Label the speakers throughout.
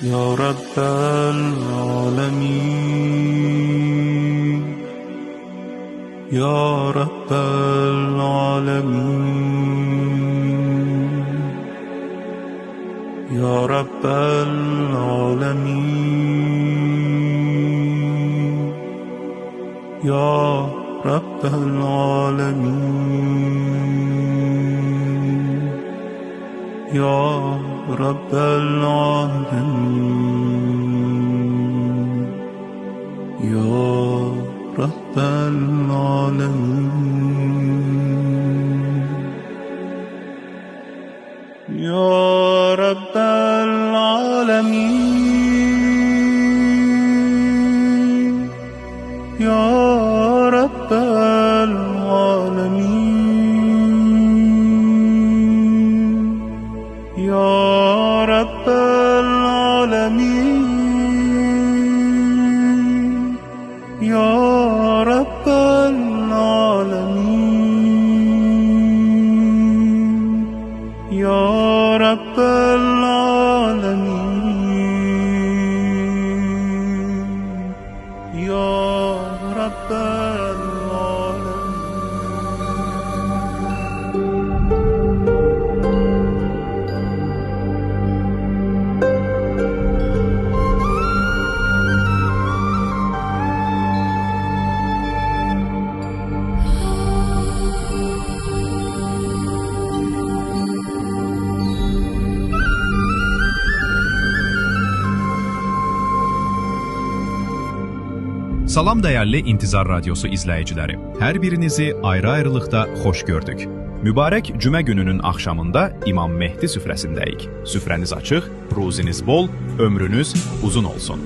Speaker 1: يا رب العالمين يا رب العالمين يا رب العالمين يا رب العالمين يا رب العالمين يا رب العالمين يا رب العالمين يا رب العالمين يا رب العالمين يا رب العالمين يا رب العالمين يا رب
Speaker 2: Salam dəyərli İntizar Radiosu izləyiciləri. Hər birinizi ayrı-ayrılıqda xoş gördük. Mübarək cümə gününün axşamında İmam Mehdi süfrəsindəyik. Süfrəniz açıq, ruziniz bol, ömrünüz uzun olsun.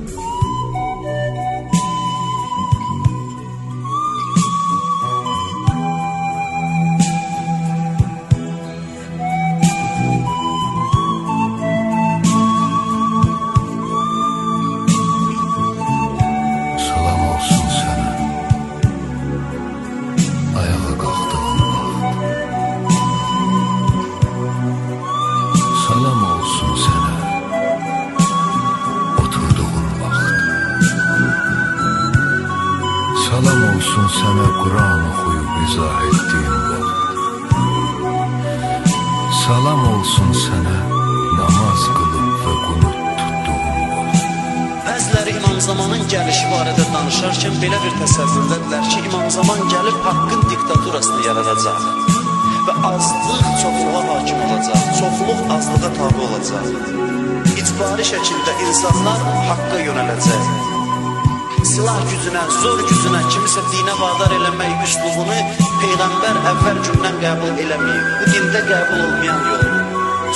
Speaker 3: Salam olsun sənə Quran oxuyub izah etdiyim vaxt. Salam olsun sənə namaz qılıb və qunut tutduğum vaxt.
Speaker 4: Bəziləri İmam Zamanın gəlişi barədə danışarkən belə bir təsəvvürdədirlər ki, İmam Zaman gəlib haqqın diktaturasını yaradacaq və azlıq çoxluğa hakim olacaq, çoxluq azlığa tabi olacaq. İcbari şəkildə insanlar haqqa yönələcək. Silah gücünə, zor gücünə, kimisə dinə vadar eləmək üslubunu Peyğəmbər əvvəl gündən qəbul eləməyib. Bu dində qəbul olmayan yoldur.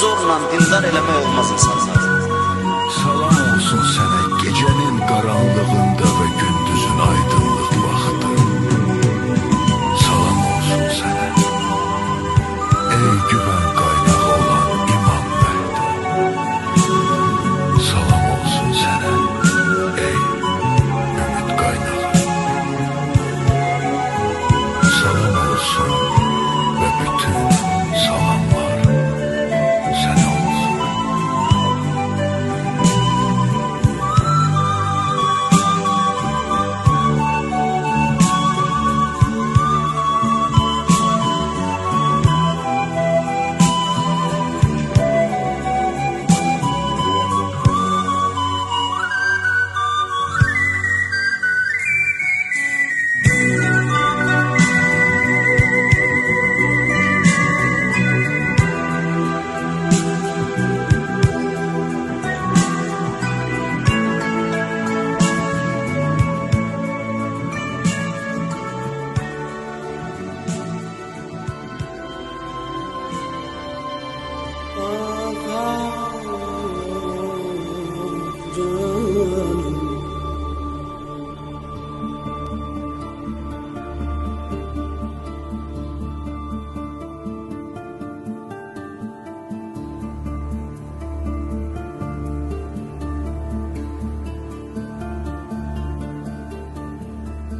Speaker 4: Zorla dindar eləmək olmaz insanlar.
Speaker 3: Salam olsun sənə gecənin qaranlığında və gündüzün aydınlıq vaxtı. Salam olsun sənə, ey güvən qaynağı olan İmam Mehdi. Salam olsun sənə, ey ümid qaynağı. Salam olsun və bütün salamlar sənə olsun.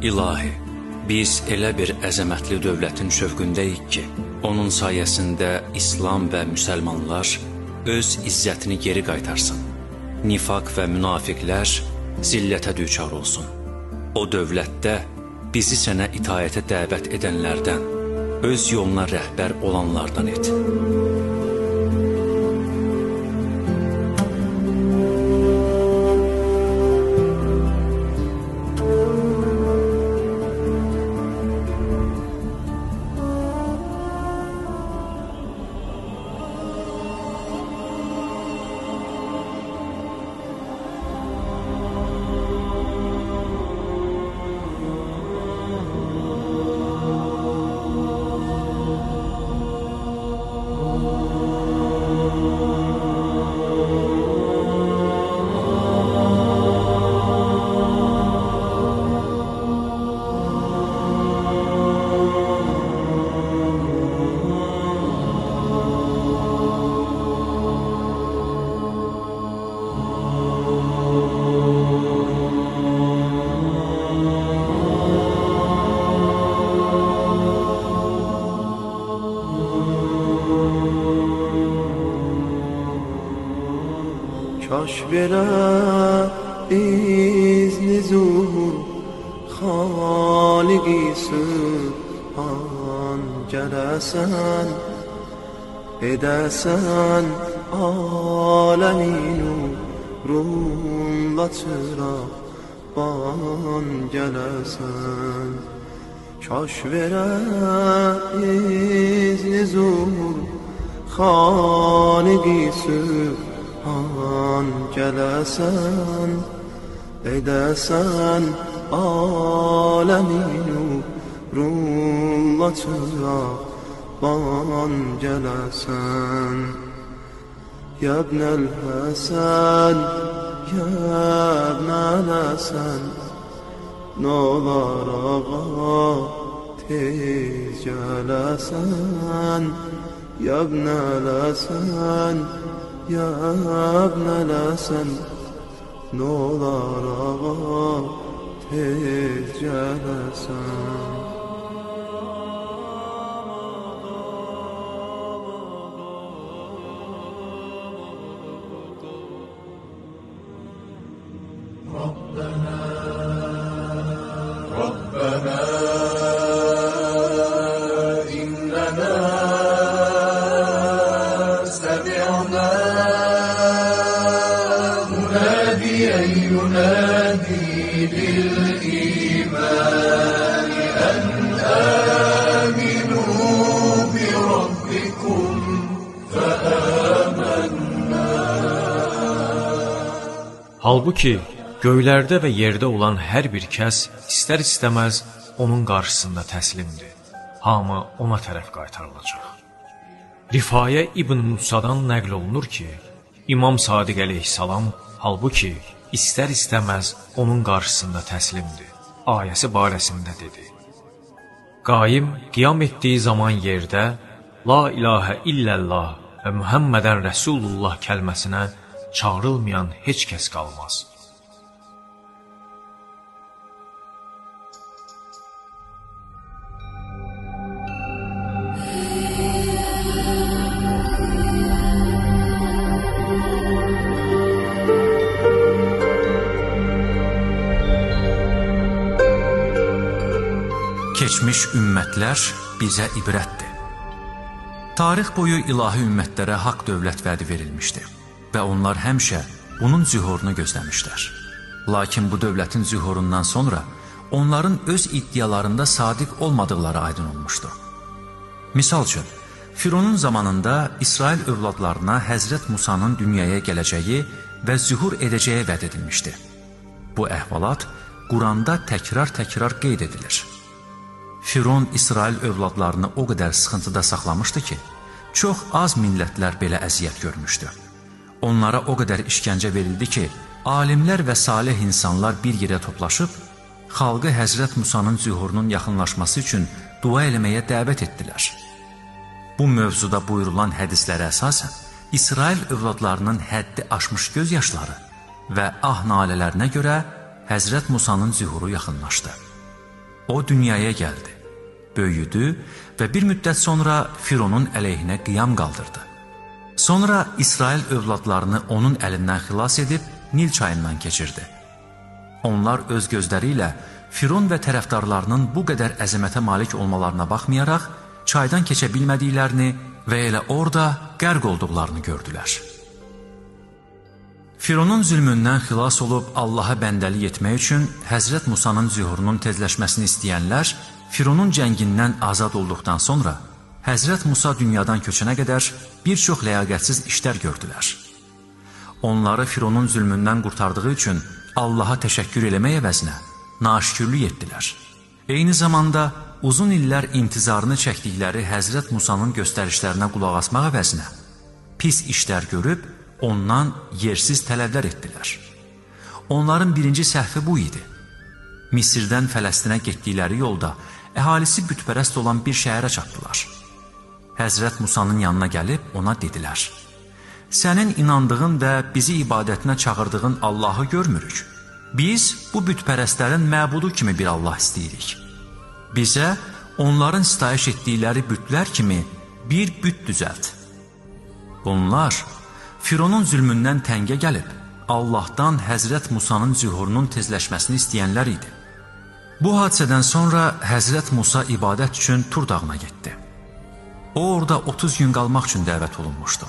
Speaker 4: İlahi, biz elə bir əzəmətli dövlətin şövqündəyik ki, onun sayəsində İslam və müsəlmanlar öz izzətini geri qaytarsın.
Speaker 5: nifaq və münafiqlər zillətə düçar olsun. O dövlətdə bizi sənə itayətə dəvət edənlərdən, öz yoluna rəhbər olanlardan et.
Speaker 6: کاش برم ایزن زور خالقی سبحان جلسن edəsən aləminu ruhunla çıraqban gələsən. Kaş verə izni zuhur xaliqi sübhan gələsən, edəsən aləminu ruhunla çıraqban gələsən. Ya ibnəl Həsən, ya ibnəl Həsən, nolar ağa tez gələsən. Ya ibnəl Həsən, ya ibnəl Həsən, nolar ağa tez gələsən.
Speaker 7: Halbuki göylərdə və yerdə olan hər bir kəs istər-istəməz onun qarşısında təslimdir. Hamı ona tərəf qaytarılacaq. Rifayə İbn Musadan nəql olunur ki, İmam Sadiq əleyhissalam halbuki istər-istəməz onun qarşısında təslimdir ayəsi barəsində dedi. Qaim qiyam etdiyi zaman yerdə La ilahə illəllah və Muhammədən Rəsulullah kəlməsinə çağrılmayan heç kəs qalmaz.
Speaker 5: Keçmiş ümmətlər bizə ibrətdir. Tarix boyu ilahi ümmətlərə haqq dövlət vədi verilmişdir və onlar həmişə bunun zühurunu gözləmişlər. Lakin bu dövlətin zühurundan sonra onların öz iddialarında sadiq olmadıqları aydın olmuşdu. Misal üçün, Fironun zamanında İsrail övladlarına Həzrət Musanın dünyaya gələcəyi və zühur edəcəyi vəd edilmişdi. Bu əhvalat Quranda təkrar qeyd edilir. Firon İsrail övladlarını o qədər sıxıntıda saxlamışdı ki, çox az millətlər belə əziyyət görmüşdü. Onlara o qədər işgəncə verildi ki, alimlər və salih insanlar bir yerə toplaşıb, xalqı Həzrət Musanın zühurunun yaxınlaşması üçün dua eləməyə dəvət etdilər. Bu mövzuda buyurulan hədislərə əsasən, İsrail övladlarının həddi aşmış göz yaşları və ah nalələrinə görə Həzrət Musanın zühuru yaxınlaşdı. O dünyaya gəldi, böyüdü və bir müddət sonra Fironun əleyhinə qiyam qaldırdı. Sonra İsrail övladlarını onun əlindən xilas edib Nil çayından keçirdi. Onlar öz gözləri ilə Firon və tərəfdarlarının bu qədər əzəmətə malik olmalarına baxmayaraq, çaydan keçə bilmədiklərini və elə orada qərq olduqlarını gördülər. Fironun zülmündən xilas olub Allaha bəndəlik etmək üçün Həzrət Musanın zühurunun tezləşməsini istəyənlər Fironun cəngindən azad olduqdan sonra Həzrət Musa dünyadan köçənə qədər bir çox ləyaqətsiz işlər gördülər. Onları Fironun zülmündən qurtardığı üçün Allaha təşəkkür eləmək əvəzinə naşükürlük etdilər. Eyni zamanda uzun illər intizarını çəkdikləri Həzrət Musanın göstərişlərinə qulaq asmaq əvəzinə pis işlər görüb ondan yersiz tələblər etdilər. Onların birinci səhvi bu idi. Misirdən Fələstinə getdikləri yolda əhalisi bütpərəst olan bir şəhərə çatdılar. Həzrət Musanın yanına gəlib ona dedilər: "Sənin inandığın və bizi ibadətinə çağırdığın Allahı görmürük. Biz bu bütpərəstlərin məbudu kimi bir Allah istəyirik. Bizə onların sitayiş etdikləri bütlər kimi bir büt düzəlt." Bunlar Fironun zülmündən təngə gəlib Allahdan Həzrət Musanın zühurunun tezləşməsini istəyənlər idi. Bu hadisədən sonra Həzrət Musa ibadət üçün Tur dağına getdi. O orada 30 gün qalmaq üçün dəvət olunmuşdu.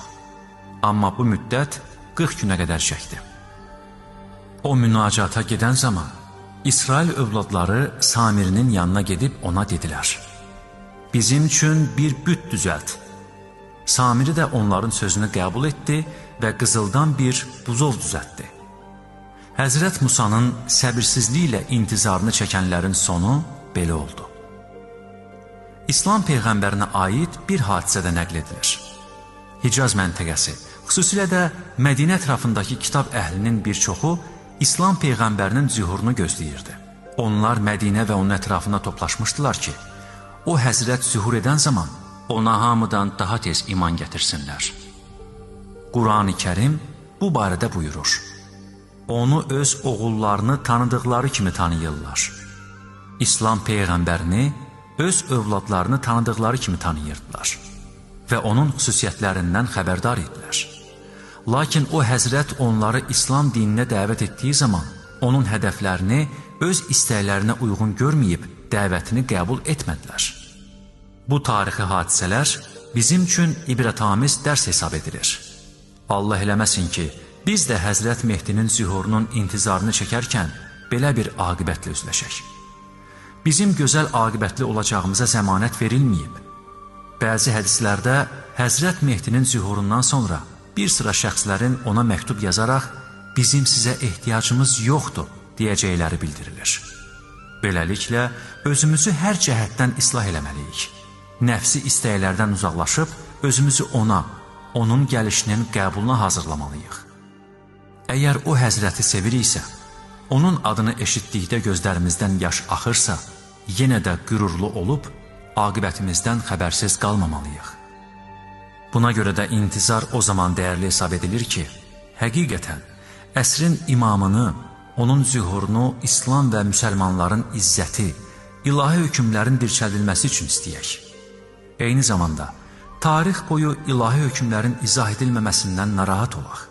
Speaker 5: Amma bu müddət 40 günə qədər çəkdi. O münacata gedən zaman İsrail övladları Samirinin yanına gedib ona dedilər: "Bizim üçün bir büt düzəlt." Samiri də onların sözünü qəbul etdi və qızıldan bir buzov düzəltdi. Həzrət Musanın səbirsizliklə intizarını çəkənlərin sonu belə oldu. İslam Peyğəmbərinə aid bir hadisədə nəql edilir. Hicaz məntəqəsi, xüsusilə də Mədinə ətrafındakı kitab əhlinin bir çoxu İslam Peyğəmbərinin zühurunu gözləyirdi. Onlar Mədinə və onun ətrafına toplaşmışdılar ki, o Həzrət zühur edən zaman ona hamıdan daha tez iman gətirsinlər. Qur'an-ı Kərim bu barədə buyurur: "Onu öz oğullarını tanıdıqları kimi tanıyırlar. İslam Peyğəmbərini öz övladlarını tanıdıqları kimi tanıyırdılar və onun xüsusiyyətlərindən xəbərdar idilər. Lakin o Həzrət onları İslam dininə dəvət etdiyi zaman onun hədəflərini öz istəklərinə uyğun görməyib dəvətini qəbul etmədilər. Bu tarixi hadisələr bizim üçün ibrətamiz dərs hesab edilir. Allah eləməsin ki, biz də Həzrət Mehdinin zühurunun intizarını çəkərkən belə bir aqibətlə üzləşək. Bizim gözəl aqibətli olacağımıza zəmanət verilməyib. Bəzi hədislərdə Həzrət Mehdinin zühurundan sonra bir sıra şəxslərin ona məktub yazaraq "Bizim sizə ehtiyacımız yoxdur" deyəcəkləri bildirilir. Beləliklə, özümüzü hər cəhətdən islah eləməliyik. Nəfsi istəklərdən uzaqlaşıb, özümüzü ona, onun gəlişinin qəbuluna hazırlamalıyıq. Əgər o Həzrəti seviriksə, onun adını eşitdikdə gözlərimizdən yaş axırsa, yenə də qürurlu olub, aqibətimizdən xəbərsiz qalmamalıyıq. Buna görə də intizar o zaman dəyərli hesab edilir ki, həqiqətən əsrin imamını, onun zühurunu İslam və müsəlmanların izzəti, ilahi hökmlərin dirçəldilməsi üçün istəyək. Eyni zamanda, tarix boyu ilahi hökmlərin izah edilməməsindən narahat olaq.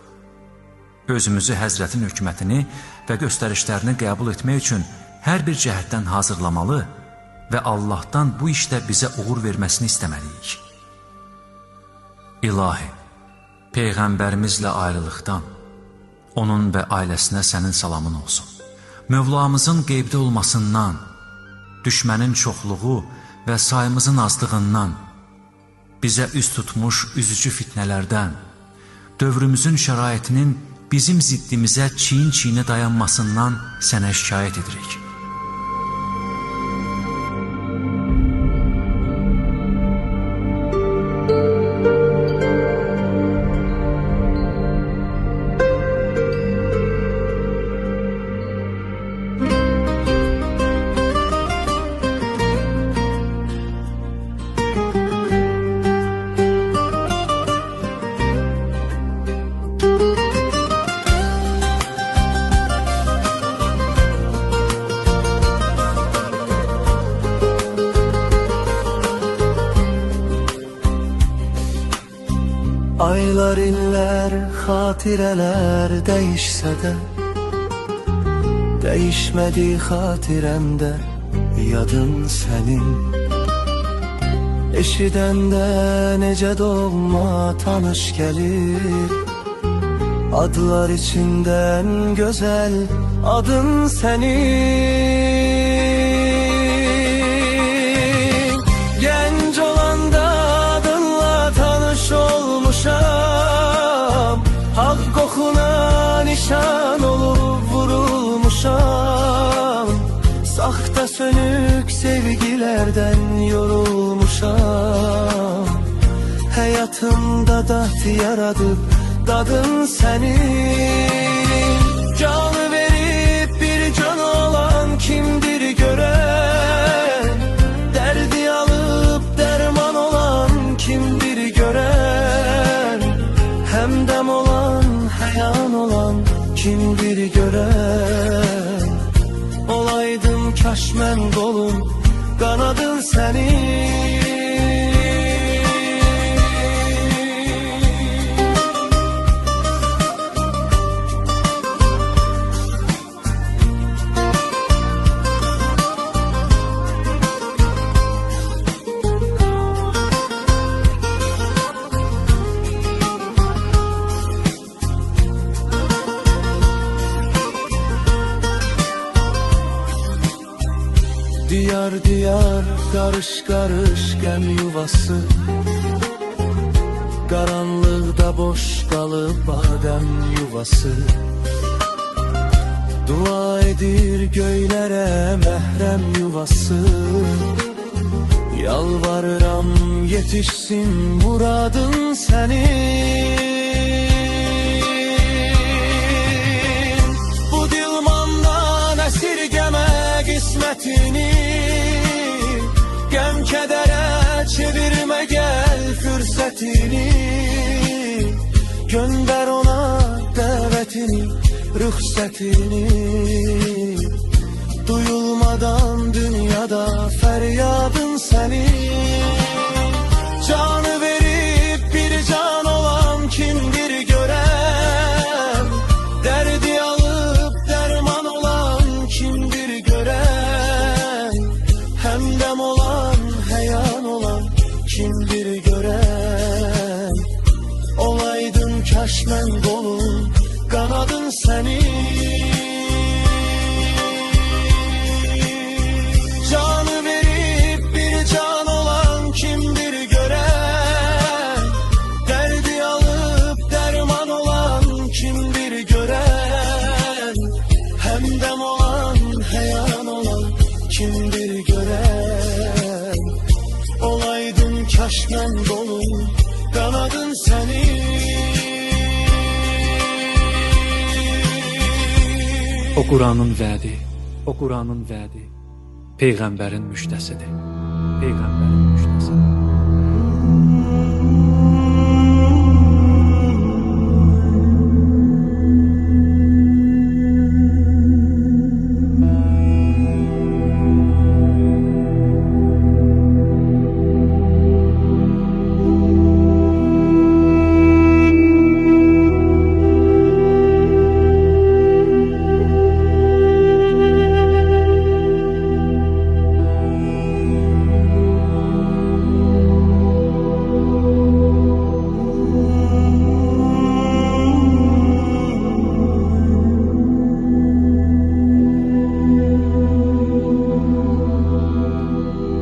Speaker 5: Özümüzü Həzrətin hökumətini və göstərişlərini qəbul etmək üçün hər bir cəhətdən hazırlamalı və Allahdan bu işdə bizə uğur verməsini istəməliyik. İlahi, Peyğəmbərimizlə ayrılıqdan, onun və ailəsinə sənin salamın olsun. Mövlamızın qeybdə olmasından, düşmənin çoxluğu və sayımızın azlığından, bizə üz tutmuş üzücü fitnələrdən, dövrümüzün şəraitinin bizim ziddimizə çiyin-çiyinə dayanmasından sənə şikayət edirik.
Speaker 6: Aylar, illər, xatirələr dəyişsə də, dəyişmədi xatirəmdə yadın sənin. Eşidəndə necə doğma tanış gəlir, adlar içindən gözəl adın sənin. Gənc olanda adınla tanış olmuşam, haq qoxuna nişan olub vurulmuşam. Saxta sönük sevgilərdən yorulmuşam. Həyatımda dad yaradıb dadın sənin. Canı verib bir can olan kimdir görən, dərdi alıb dərman olan kimdir görən, həmdəm olan, həyan olan kimdir görən. Olaydım kaş mən qolum, qanadın sənin. Diyar diyar, qarış qarış qəm yuvası, qaranlıqda boş qalıb badəm yuvası. Dua edir göylərə məhrəm yuvası, yalvarıram yetişsin muradın sənin. Bu dilmandan əsirgəmə qismətini, gəm kədərə çevirmə gəl fürsətini. Göndər ona dəvətini, rüxsətini. Duyulmadan dünyada fəryadın sənin. Canı verib bir can olan kimdir görən, dərdi alıp dərman olan kimdir görən, həmdəm olan, həyan olan kimdir görən. Olaydın kaş mən qolum, qanadın sənin. Canı verib bir can olan kimdir görən, dərdi alıp dərman olan kimdir görən, həmdəm olan, həyan olan kimdir görən. Olaydın kaş mən qolum, qanadın sənin.
Speaker 8: O Quranın vədi, o Quranın vədi, Peyğəmbərin müjdəsidir, Peyğəmbərin müjdəsidir.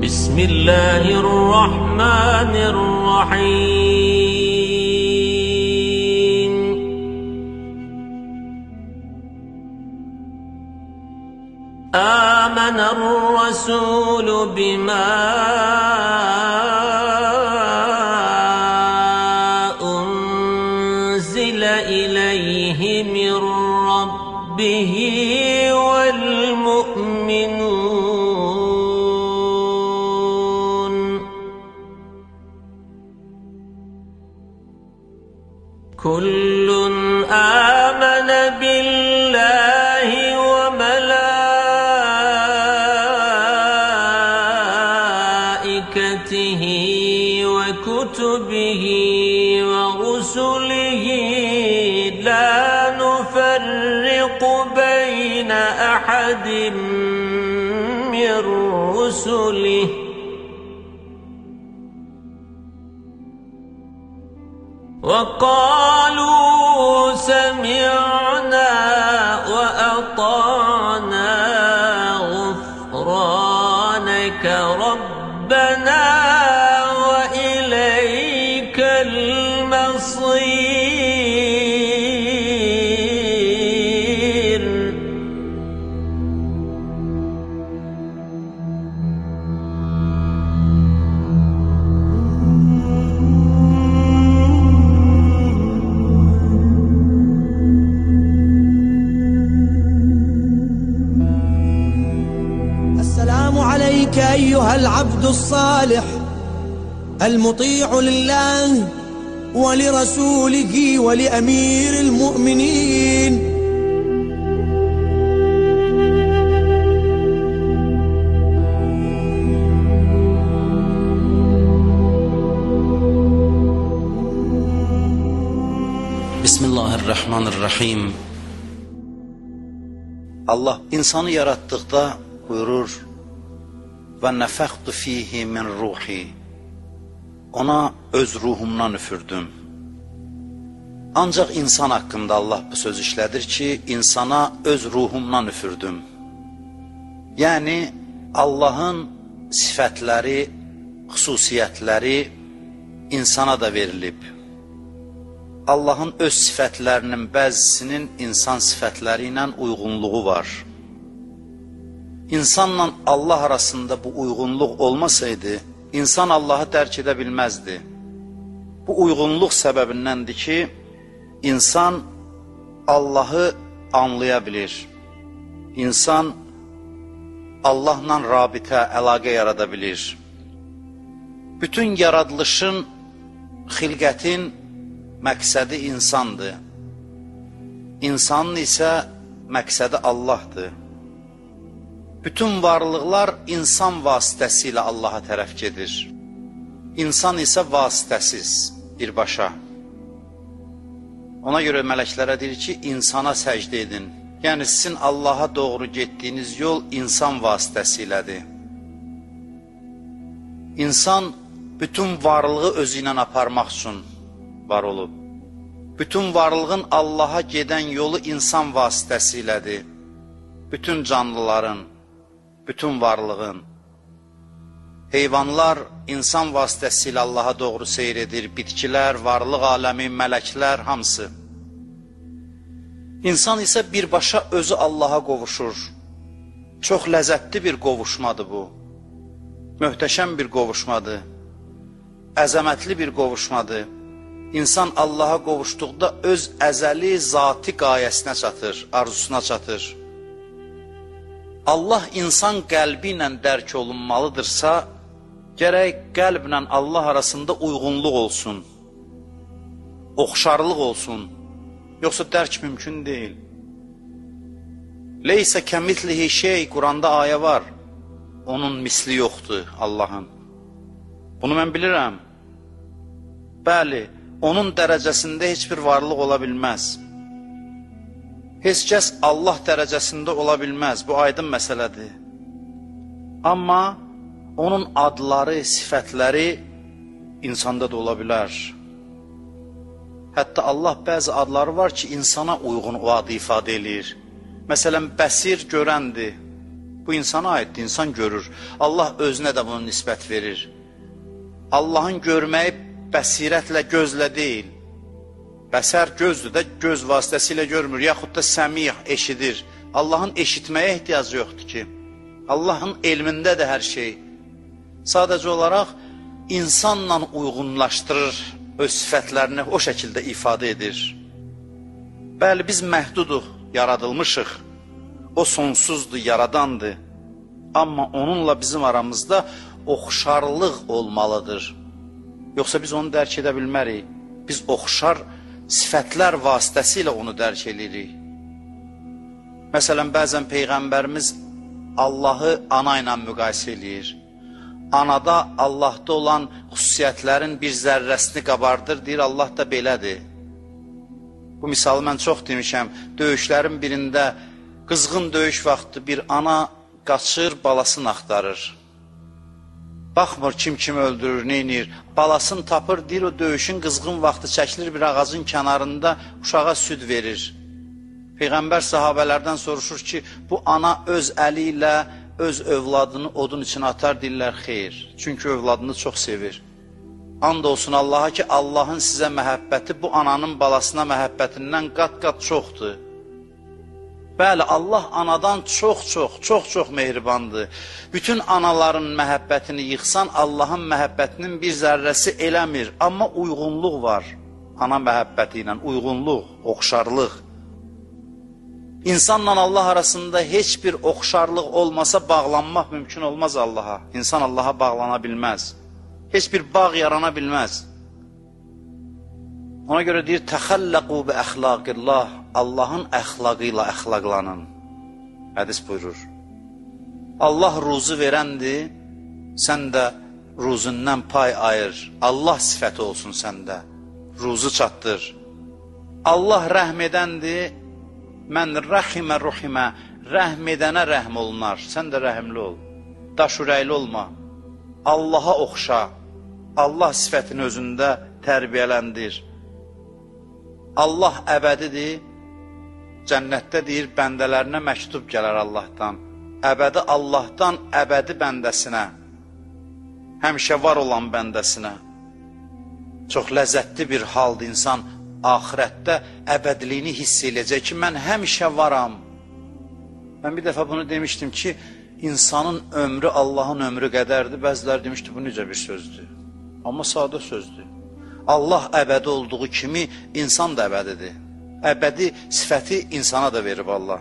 Speaker 9: Bismillahirrahmanirrahim. Âmener rasûlü bimâ unzile ileyhi min rabbihi vel mu'minûn. Kullun âmene billahi ve melâiketihi وملائكته وكتبه ورسله لا نفرق بين أحد من رسله وقالوا سمعنا وأطعنا غفرانك ربنا وإليك المصير.
Speaker 6: السلام عليك أيها العبد الصالح المطيع لله ولرسوله ولأمير المؤمنين.
Speaker 4: Bismillahirrahmanirrahim. Allah insanı yarattıqda buyurur: "Və nəfəxtu fihi min ruhi." Ona öz ruhumdan üfürdüm. Ancaq insan haqqında Allah bu söz işlədir ki, insana öz ruhumdan üfürdüm. Yəni, Allahın sifətləri, xüsusiyyətləri insana da verilib. Allahın öz sifətlərinin bəzisinin insan sifətləri ilə uyğunluğu var. İnsanla Allah arasında bu uyğunluq olmasaydı, İnsan Allahı dərk edə bilməzdi. Bu uyğunluq səbəbindəndir ki, insan Allahı anlaya bilir. İnsan Allahla rabitə, əlaqə yarada bilir. Bütün yaradılışın, xilqətin məqsədi insandır. İnsanın isə məqsədi Allahdır. Bütün varlıqlar insan vasitəsilə Allaha tərəf gedir. İnsan isə vasitəsiz, birbaşa. Ona görə mələklərə deyir ki, insana səcdə edin. Yəni, sizin Allaha doğru getdiyiniz yol insan vasitəsilədir. İnsan bütün varlığı özü ilə aparmaq üçün var olub. Bütün varlığın Allaha gedən yolu insan vasitəsilədir. Bütün canlıların, bütün varlığın. Heyvanlar insan vasitəsilə Allaha doğru seyr edir, bitkilər, varlıq aləmi, mələklər, hamısı. İnsan isə birbaşa özü Allaha qovuşur. Çox ləzzətli bir qovuşmadır bu. Möhtəşəm bir qovuşmadır. Əzəmətli bir qovuşmadır. İnsan Allaha qovuşduqda öz əzəli, zati qayəsinə çatır, arzusuna çatır. Allah insan qəlbi ilə dərk olunmalıdırsa, gərək qəlblə Allah arasında uyğunluq olsun, oxşarlıq olsun, yoxsa dərk mümkün deyil. Leysə kəmitlihi şey, Quranda ayə var, onun misli yoxdur Allahın. Bunu mən bilirəm. Bəli, onun dərəcəsində heç bir varlıq ola bilməz. Heç kəs Allah dərəcəsində ola bilməz, bu aydın məsələdir. Amma onun adları, sifətləri insanda da ola bilər. Hətta Allah bəzi adları var ki, insana uyğun o adı ifadə edir. Məsələn, bəsir görəndir. Bu insana aiddir, insan görür. Allah özünə də bunun nisbət verir. Allahın görməyi bəsirətlə, gözlə deyil. Bəsər gözdür də, göz vasitəsilə görmür, yaxud da səmih, eşidir. Allahın eşitməyə ehtiyacı yoxdur ki. Allahın elmindədir hər şey. Sadəcə olaraq insanla uyğunlaşdırır, öz sifətlərini o şəkildə ifadə edir. Bəli, biz məhduduq, yaradılmışıq. O sonsuzdur, yaradandır. Amma onunla bizim aramızda oxşarlıq olmalıdır. Yoxsa biz onu dərk edə bilmərik. Biz oxşar sifətlər vasitəsilə onu dərk edirik. Məsələn, bəzən Peyğəmbərimiz Allahı ana ilə müqayisə eləyir. anada Allahda olan xüsusiyyətlərin bir zərrəsini qabardır, deyir Allah da belədir. Bu misalı mən çox demişəm, döyüşlərin birində qızğın döyüş vaxtı bir ana qaçır, balasını axtarır. Baxmır kim öldürür, neynir, balasını tapır, deyir o döyüşün qızğın vaxtı çəkilir bir ağacın kənarında uşağa süd verir. Peyğəmbər sahabələrdən soruşur ki, bu ana öz əli ilə öz övladını odun için atar, deyirlər xeyr. Çünki övladını çox sevir. And olsun Allaha ki, Allahın sizə məhəbbəti bu ananın balasına məhəbbətindən qat-qat çoxdur. Bəli, Allah anadan çox mehribandır. Bütün anaların məhəbbətini yıxsan, Allahın məhəbbətinin bir zərrəsi eləmir. Amma uyğunluq var. Ana məhəbbəti ilə uyğunluq, oxşarlıq. İnsanla Allah arasında heç bir oxşarlıq olmasa bağlanmaq mümkün olmaz Allaha. İnsan Allaha bağlana bilməz. Heç bir bağ yarana bilməz. Ona görə deyir, təxəlləqu bi əxlaqillah, Allahın əxlaqı ilə əxlaqlanın. Hədis buyurur. Allah ruzu verəndir, sən də ruzundan pay ayır. Allah sifəti olsun səndə, ruzu çatdır. Allah rəhm edəndir, mən rəhimə ruhimə, rəhm edənə rəhm olunar. Sən də rəhimli ol, daş ürəkli olma. Allaha oxşa, Allah sifətini özündə tərbiyələndir. Allah əbədidir, cənnətdə deyir, bəndələrinə məktub gələr Allahdan. Əbədi Allahdan əbədi bəndəsinə, həmişə var olan bəndəsinə. Çox ləzzətli bir haldır insan axirətdə əbədiliyini hiss eləyəcək ki, mən həmişə varam. Mən bir dəfə bunu demişdim ki, insanın ömrü Allahın ömrü qədərdir. Bəziləri demişdi, bu necə bir sözdür. Amma sadə sözdür. Allah əbədi olduğu kimi insan da əbədidir. Əbədi sifəti insana da verib Allah.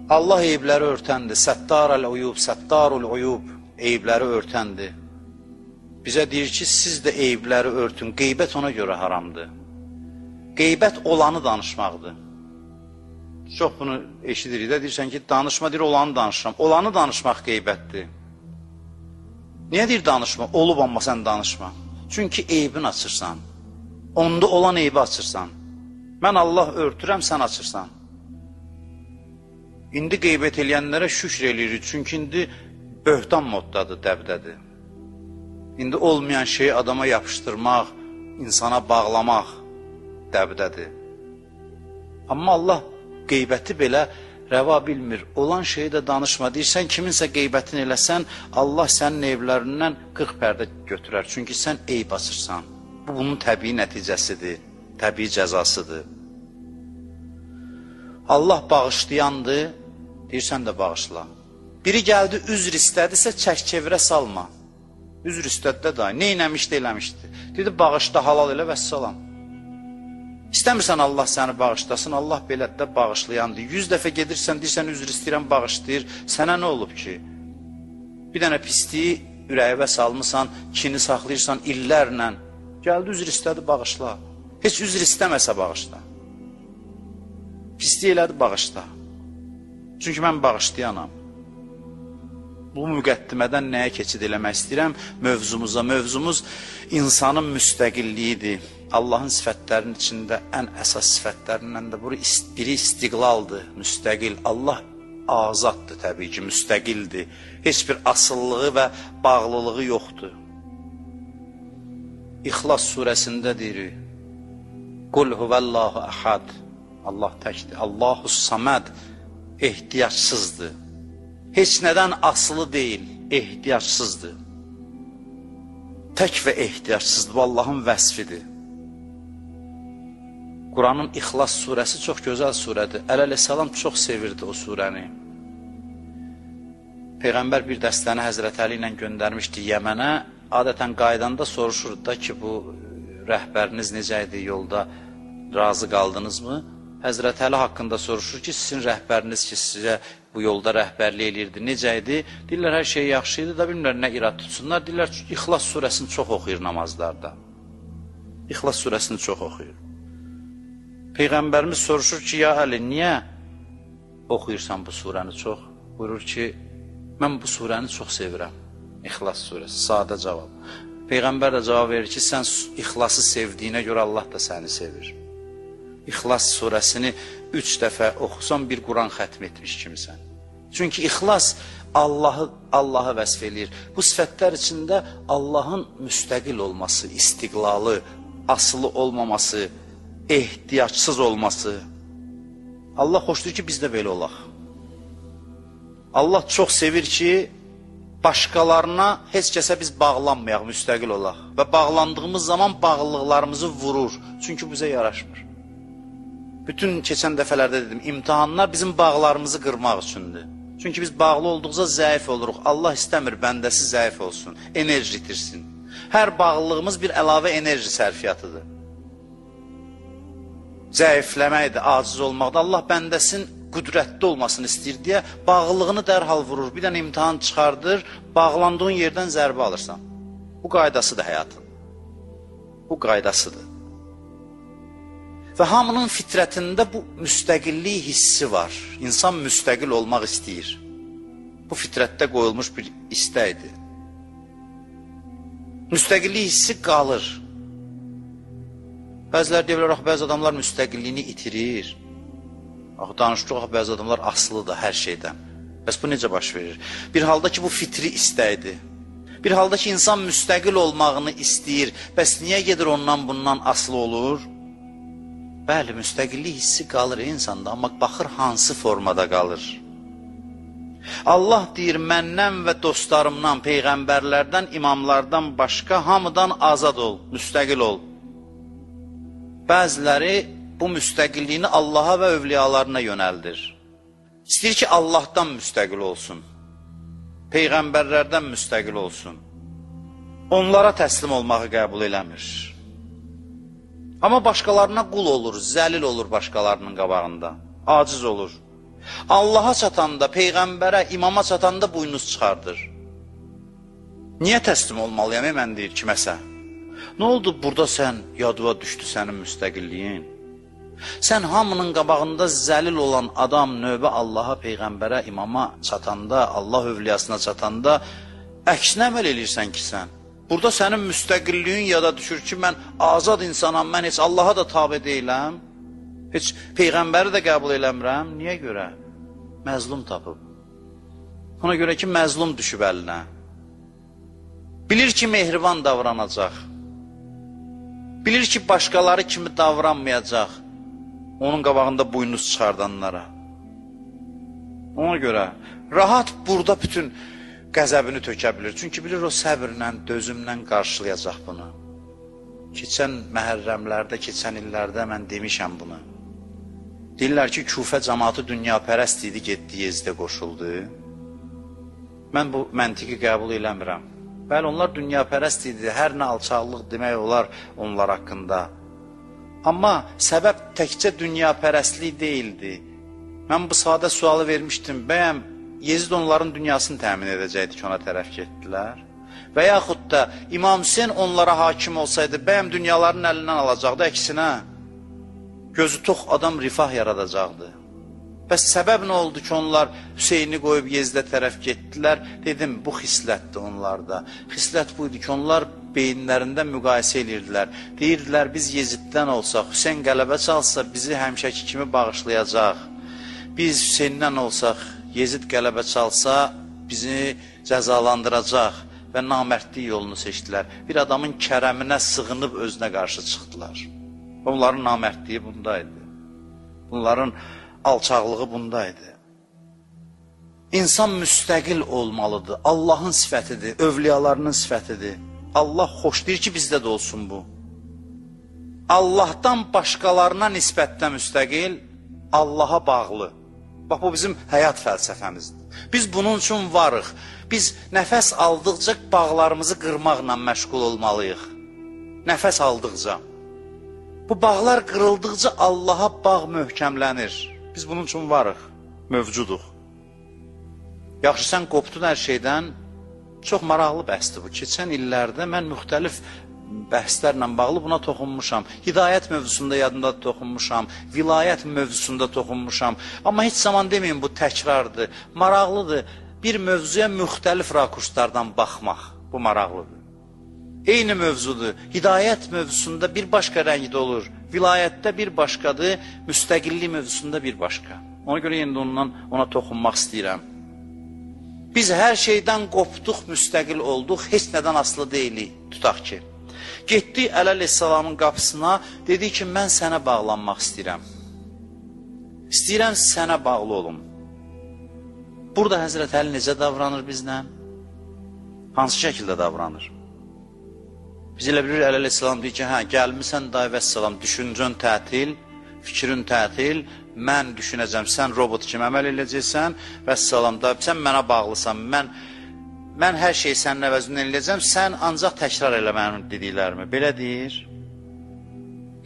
Speaker 4: Allah eyibləri örtəndir. Səttarul-uyub, səttarul-uyub, eyibləri örtəndir. Bizə deyir ki, siz də eyibləri örtün. Qeybət ona görə haramdır. Qeybət olanı danışmaqdır. Çox bunu eşidirik də, deyirsən ki, danışma, deyir, olanı danışıram. Olanı danışmaq qeybətdir. Niyə deyir danışma? Olub amma sən danışma. Çünki eybin açırsan. Onda olan eybi açırsan. Mən Allah örtürəm, sən açırsan. İndi qeybət eləyənlərə şükr eləyirik. Çünki indi böhtan moddadır, dəbdədir. İndi olmayan şeyi adama yapışdırmaq, insana bağlamaq dəbdədir. Amma Allah qeybəti belə rəva bilmir. Olan şeyi də danışma. Deyirsən, kiminsə qeybətini eləsən, Allah sənin eyiblərindən 40 pərdə götürər. Çünki sən eyb açırsan. Bu, bunun təbii nəticəsidir, təbii cəzasıdır. Allah bağışlayandır, deyirsən də bağışla. Biri gəldi, üzr istədisə, çək-çevirə salma. Üzr istədi də dahi, nə eləmişdi, eləmişdi. Dedi, bağışla, halal elə və salam. İstəmirsən Allah səni bağışlasın, Allah belə də bağışlayandır. 100 dəfə gedirsən, deyirsən, üzr istəyirəm, bağışlayır. Sənə nə olub ki? Bir dənə pisliyi ürəyivə salmısan, kini saxlayırsan illərlə. Gəldi, üzr istədi, bağışla. Heç üzr istəməsə bağışla. Pisliyi elədi, bağışla. Çünki mən bağışlayanam. Bu müqəddimədən nəyə keçid eləmək istəyirəm? Mövzumuza. Mövzumuz insanın müstəqilliyidir. Allahın sifətlərinin içində ən əsas sifətlərindən də biri istiqlaldır, müstəqil. Allah azaddır təbii ki, müstəqildir. Heç bir asıllığı və bağlılığı yoxdur. İxlas surəsində deyirik, Qul huvəllahu əhad, Allah təkdir, Allahus saməd, ehtiyacsızdır. Heç nədən asılı deyil, ehtiyacsızdır. Tək və ehtiyacsızdır, bu Allahın vəsfidir. Quranın İxlas surəsi çox gözəl surədir. Əleyhissalam çox sevirdi o surəni. Peyğəmbər bir dəstəni Həzrət Əli ilə göndərmişdi Yəmənə. Adətən qaydanda soruşurdu da ki, bu rəhbəriniz necə idi, yolda razı qaldınızmı? Həzrət Əli haqqında soruşur ki, sizin rəhbəriniz ki, sizə bu yolda rəhbərlik eləyirdi, necə idi? Deyirlər, hər şey yaxşı idi da, bilmirlər nə irad tutsunlar. Deyirlər, İxlas surəsini çox oxuyur namazlarda. İxlas surəsini çox oxuyur. Peyğəmbərimiz soruşur ki, ya Əli, niyə oxuyursan bu surəni çox? Buyurur ki, Mən bu surəni çox sevirəm. İxlas surəsi, sadə cavab. Peyğəmbər də cavab verir ki, sən ixlası sevdiyinə görə Allah da səni sevir. İxlas surəsini 3 dəfə oxusan bir Quran xətm etmiş kimisən. Çünki ixlas Allahı vəsf eləyir. Bu sifətlər içində Allahın müstəqil olması, istiqlalı, asılı olmaması, ehtiyacsız olması. Allah xoşdur ki, biz də belə olaq. Allah çox sevir ki, başqalarına heç kəsə biz bağlanmayaq, müstəqil olaq. Və bağlandığımız zaman bağlılıqlarımızı vurur. Çünki bizə yaraşmır. Bütün keçən dəfələrdə dedim, imtihanlar bizim bağlarımızı qırmaq üçündür. Çünki biz bağlı olduqca zəif oluruq. Allah istəmir bəndəsi zəif olsun, enerji itirsin. Hər bağlılığımız bir əlavə enerji sərfiyatıdır. Zəifləməkdir, aciz olmaqdır. Allah bəndəsin qüdrətli olmasını istəyir deyə bağlılığını dərhal vurur. Bir dənə imtihan çıxardır, bağlandığın yerdən zərbə alırsan. Bu qaydasıdır həyatın. Bu qaydasıdır. Və hamının fitrətində bu müstəqillik hissi var. İnsan müstəqil olmaq istəyir. Bu fitrətdə qoyulmuş bir istəkdir. Müstəqillik hissi qalır. Bəzilər deyirlər, bəzi adamlar müstəqilliyini itirir. Danışdıq, bəzi adamlar asılıdır hər şeydən. Bəs bu necə baş verir? Bir halda ki, bu fitri istəkdir. Bir halda ki, insan müstəqil olmağını istəyir. Bəs niyə gedir ondan bundan asılı olur? Bəli, müstəqillik hissi qalır insanda, amma baxır hansı formada qalır. Allah deyir, məndən və dostlarımdan, peyğəmbərlərdən, imamlardan başqa hamıdan azad ol, müstəqil ol. Bəziləri bu müstəqilliyini Allaha və övliyalarına yönəldir. İstəyir ki, Allahdan müstəqil olsun. Peyğəmbərlərdən müstəqil olsun. Onlara təslim olmağı qəbul eləmir. Amma başqalarına qul olur, zəlil olur başqalarının qabağında. Aciz olur. Allaha çatanda, Peyğəmbərə, imama çatanda buynuz çıxardır. Niyə təslim olmalıyam, mən deyir kiməsə? Nə oldu burada sən, yadıva düşdü sənin müstəqilliyin? Sən hamının qabağında zəlil olan adam növbə Allaha, Peyğəmbərə, imama çatanda, Allah övliyasına çatanda əksinə əməl eləyirsən ki sən. Burada sənin müstəqilliyin yada düşür ki, mən azad insanam, mən heç Allaha da tabe deyiləm, heç Peyğəmbəri də qəbul eləmirəm. Niyə görə? Məzlum tapıb. Ona görə ki, məzlum düşüb əlinə. Bilir ki, mehriban davranacaq. Bilir ki, başqaları kimi davranmayacaq. Onun qabağında buynuz çıxardanlara. Ona görə rahat burada bütün qəzəbini tökə bilir. Çünki bilir o səbirlə, dözümlə qarşılayacaq bunu. Keçən məhərrəmlərdə, keçən illərdə mən demişəm bunu. Deyirlər ki, Küfə cəmaatı dünyapərəst idi, getdi Yezdə qoşuldu. Mən bu məntiqi qəbul eləmirəm. Bəli, onlar dünyapərəst idi, hər nə alçaqlıq demək olar onlar haqqında. Amma səbəb təkcə dünyapərəstlik deyildi. Mən bu sadə sualı vermişdim, bəyəm Yezid onların dünyasını təmin edəcəkdi ki, ona tərəf getdilər. Və yaxud da İmam Hüseyin onlara hakim olsaydı, bəyəm dünyaların əlindən alacaqdı, əksinə gözü tox adam rifah yaradacaqdı. Bəs səbəb nə oldu ki, onlar Hüseyini qoyub Yezidə tərəf getdilər? Dedim, bu xislətdir onlarda. Xislət buydu ki, onlar beyinlərində müqayisə edirdilər. Deyirdilər, biz Yeziddən olsaq, Hüseyin qələbə çalsa bizi həmişəki kimi bağışlayacaq. Biz Hüseynindən olsaq, Yezid qələbə çalsa bizi cəzalandıracaq və namərdlik yolunu seçdilər. Bir adamın kərəminə sığınıb özünə qarşı çıxdılar. Onların namərdliyi bundaydı. Bunların alçaqlığı bundaydı. İnsan müstəqil olmalıdır. Allahın sifətidir, övliyalarının sifətidir. Allah xoşlayır ki, bizdə də olsun bu. Allahdan başqalarına nisbətdə müstəqil, Allaha bağlı. Bax, bu bizim həyat fəlsəfəmizdir. Biz bunun üçün varıq. Biz nəfəs aldıqca bağlarımızı qırmaqla məşğul olmalıyıq. Nəfəs aldıqca. Bu bağlar qırıldıqca Allaha bağ möhkəmlənir. Biz bunun üçün varıq, mövcuduq. Yaxşı, sən qopdun hər şeydən. Çox maraqlı bəhsdir bu. Keçən illərdə mən müxtəlif bəhslərlə bağlı buna toxunmuşam. Hidayət mövzusunda yadımda toxunmuşam, vilayət mövzusunda toxunmuşam. Amma heç zaman deməyin bu təkrardır, maraqlıdır. bir mövzuya müxtəlif rakurslardan baxmaq, bu maraqlıdır. Eyni mövzudur, hidayət mövzusunda bir başqa rəngdə olur, vilayətdə bir başqadır, müstəqillik mövzusunda bir başqa. Ona görə indi ona toxunmaq istəyirəm. Biz hər şeydən qopduq, müstəqil olduq, heç nədən asılı deyilik, tutaq ki. Getdik Əli əleyhissalamın qapısına, dedi ki, mən sənə bağlanmaq istəyirəm. İstəyirəm sənə bağlı olum. Burada Həzrət Əli necə davranır bizlə? Hansı şəkildə davranır? Biz elə bilir, Əli əleyhissalam deyir ki, hə, gəlmirsən day vəssalam, düşüncən tətil, fikrin tətil, mən düşünəcəm, sən robot kimi əməl edəcəksən, vəssalam da, sən mənə bağlısan, mən hər şeyi sənin əvəzində eləyəcəm, sən ancaq təkrar elə mənim dediklərimi. Belə deyir,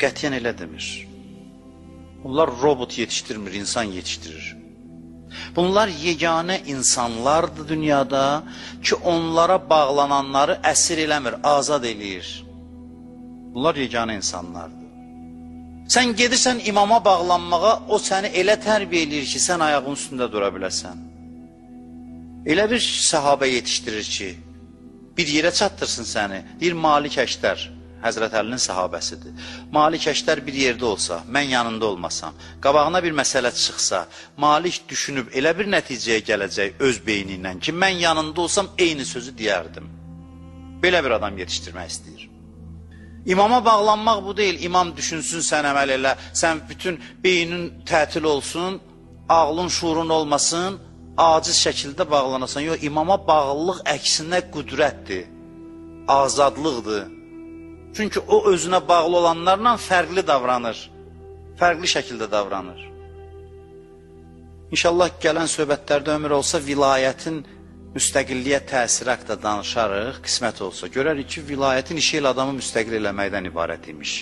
Speaker 4: qətiyyən elə demir. Bunlar robot yetişdirmir, insan yetişdirir. Bunlar yeganə insanlardır dünyada ki, onlara bağlananları əsir eləmir, azad eləyir. Bunlar yeganə insanlardır. Sən gedirsən imama bağlanmağa, o səni elə tərbiyə eləyir ki, sən ayağın üstündə dura biləsən. Elə bir səhabə yetişdirir ki, bir yerə çatdırsın səni. Deyir, Malik Əşdər, Həzrət Əlinin səhabəsidir. Malik Əşdər bir yerdə olsa, mən yanında olmasam, qabağına bir məsələ çıxsa, Malik düşünüb elə bir nəticəyə gələcək öz beyni ilə ki, mən yanında olsam eyni sözü deyərdim. Belə bir adam yetişdirmək istəyir. İmama bağlanmaq bu deyil, imam düşünsün, sən əməl elə, sən bütün beynin tətil olsun, ağlın, şuurun olmasın, aciz şəkildə bağlanasan. Yox, imama bağlılıq əksinə qüdrətdir, azadlıqdır. Çünki o özünə bağlı olanlarla fərqli davranır, fərqli şəkildə davranır. İnşallah gələn söhbətlərdə ömür olsa, vilayətin müstəqilliyə təsiri haqqında danışarıq, qismət olsa. Görərik ki, vilayətin işi ilə adamı müstəqil eləməkdən ibarət imiş.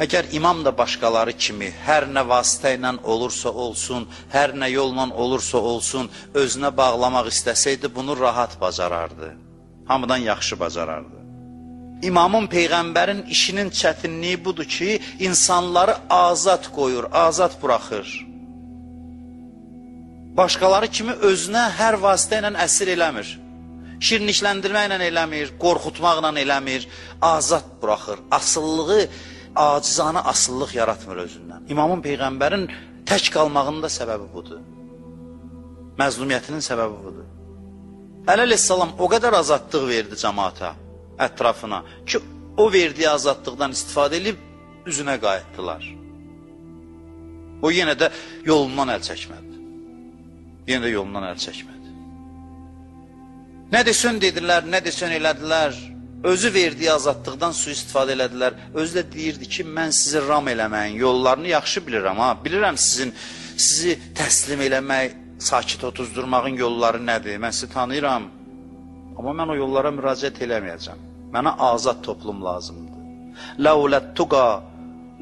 Speaker 4: Əgər imam da başqaları kimi hər nə vasitə ilə olursa olsun, hər nə yolla olursa olsun, özünə bağlamaq istəsəydi, bunu rahat bacarardı. Hamıdan yaxşı bacarardı. İmamın, Peyğəmbərin işinin çətinliyi budur ki, insanları azad qoyur, azad buraxır. Başqaları kimi özünə hər vasitə ilə əsir eləmir. Şirinlikləndirməklə eləmir, qorxutmaqla eləmir, azad buraxır. Asıllığı, acizanə asıllıq yaratmır özündən. İmamın, Peyğəmbərin tək qalmağının da səbəbi budur. Məzlumiyyətinin səbəbi budur. Əli əleyhissalam o qədər azadlıq verdi cəmaata, ətrafına ki, o verdiyi azadlıqdan istifadə edib üzünə qayıtdılar. O yenə də yolundan əl çəkmədi. Yenə də yolundan əl çəkmədi. Nə desən dedilər, nə desən elədilər. Özü verdiyi azadlıqdan sui-istifadə elədilər. Özü də deyirdi ki, mən sizi ram eləməyin yollarını yaxşı bilirəm. Bilirəm sizi təslim eləmək, sakit otuzdurmağın yolları nədir? Mən sizi tanıyıram. Amma mən o yollara müraciət eləməyəcəm. Mənə azad toplum lazımdır. Ləuləttuqa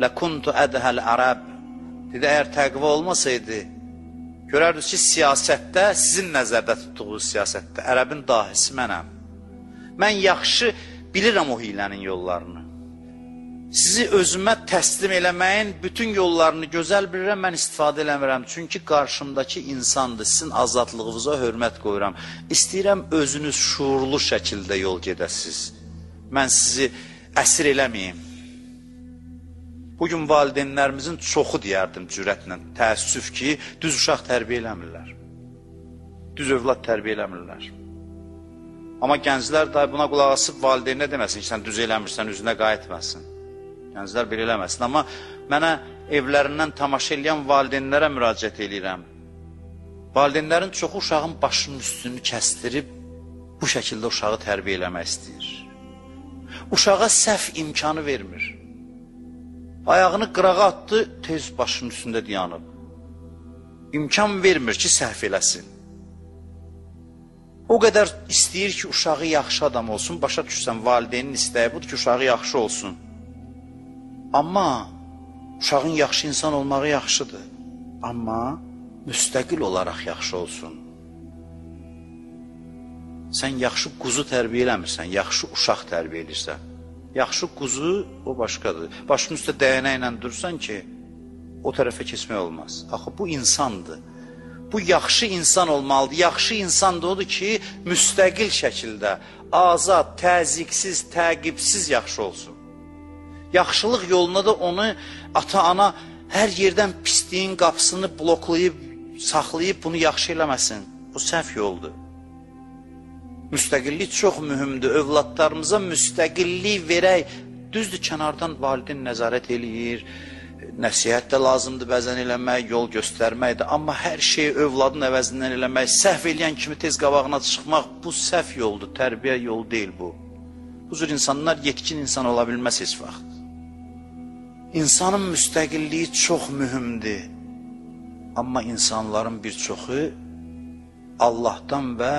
Speaker 4: ləkuntu ədhəl ərəb. Dedi, əgər təqva olmasaydı, görərdiniz ki, siyasətdə, sizin nəzərdə tutduğunuz siyasətdə, ərəbin dahisi mənəm. Mən yaxşı bilirəm o hilənin yollarını. Sizi özümə təslim eləməyin bütün yollarını gözəl bilirəm, mən istifadə eləmirəm. Çünki qarşımdakı insandır, sizin azadlığınıza hörmət qoyuram. İstəyirəm özünüz şuurlu şəkildə yol gedəsiniz. Mən sizi əsir eləməyim. Bugün valideynlərimizin çoxu deyərdim cürətlə, təəssüf ki, düz uşaq tərbiyə eləmirlər. Düz övlad tərbiyə eləmirlər. Amma gənclər da buna qulaq asıb valideynə deməsin ki, sən düz eləmirsən, üzünə qayıtməsin. Gənclər belə eləməsin. Amma mənə evlərindən tamaşa eləyən valideynlərə müraciət edirəm. Valideynlərin çoxu uşağın başının üstünü kəstirib bu şəkildə uşağı tərbiyə eləmək istəyir. Uşağa səhv imkanı vermir. Ayağını qırağa atdı, tez başının üstündə dayanıb. İmkan vermir ki, səhv eləsin. O qədər istəyir ki, uşağı yaxşı adam olsun, başa düşsən, valideynin istəyi budur ki, uşağı yaxşı olsun. Amma uşağın yaxşı insan olmağı yaxşıdır. Amma müstəqil olaraq yaxşı olsun. Sən yaxşı quzu tərbiyə eləmirsən, yaxşı uşaq tərbiyə edirsən. Yaxşı quzu o başqadır. Başının üstə dəyənəklə dursan ki, o tərəfə keçmək olmaz. Axı bu insandır. Bu yaxşı insan olmalıdır. Yaxşı insan da odur ki, müstəqil şəkildə, azad, təzyiqsiz, təqibsiz yaxşı olsun. Yaxşılıq yoluna da onu ata-ana hər yerdən pisliyin qapısını bloklayıb, saxlayıb bunu yaxşı eləməsin. Bu səhv yoldur. Müstəqillik çox mühümdür. Övladlarımıza müstəqillik verək. Düzdür, kənardan valideyn nəzarət eləyir, nəsihət də lazımdır bəzən eləmək, yol göstərməkdir. Amma hər şeyi övladın əvəzindən eləmək, səhv eləyən kimi tez qabağına çıxmaq, bu səhv yoldur, tərbiyə yolu deyil bu. Bu cür insanlar yetkin insan ola bilməz heç vaxt. İnsanın müstəqilliyi çox mühümdür. Amma insanların bir çoxu Allahdan və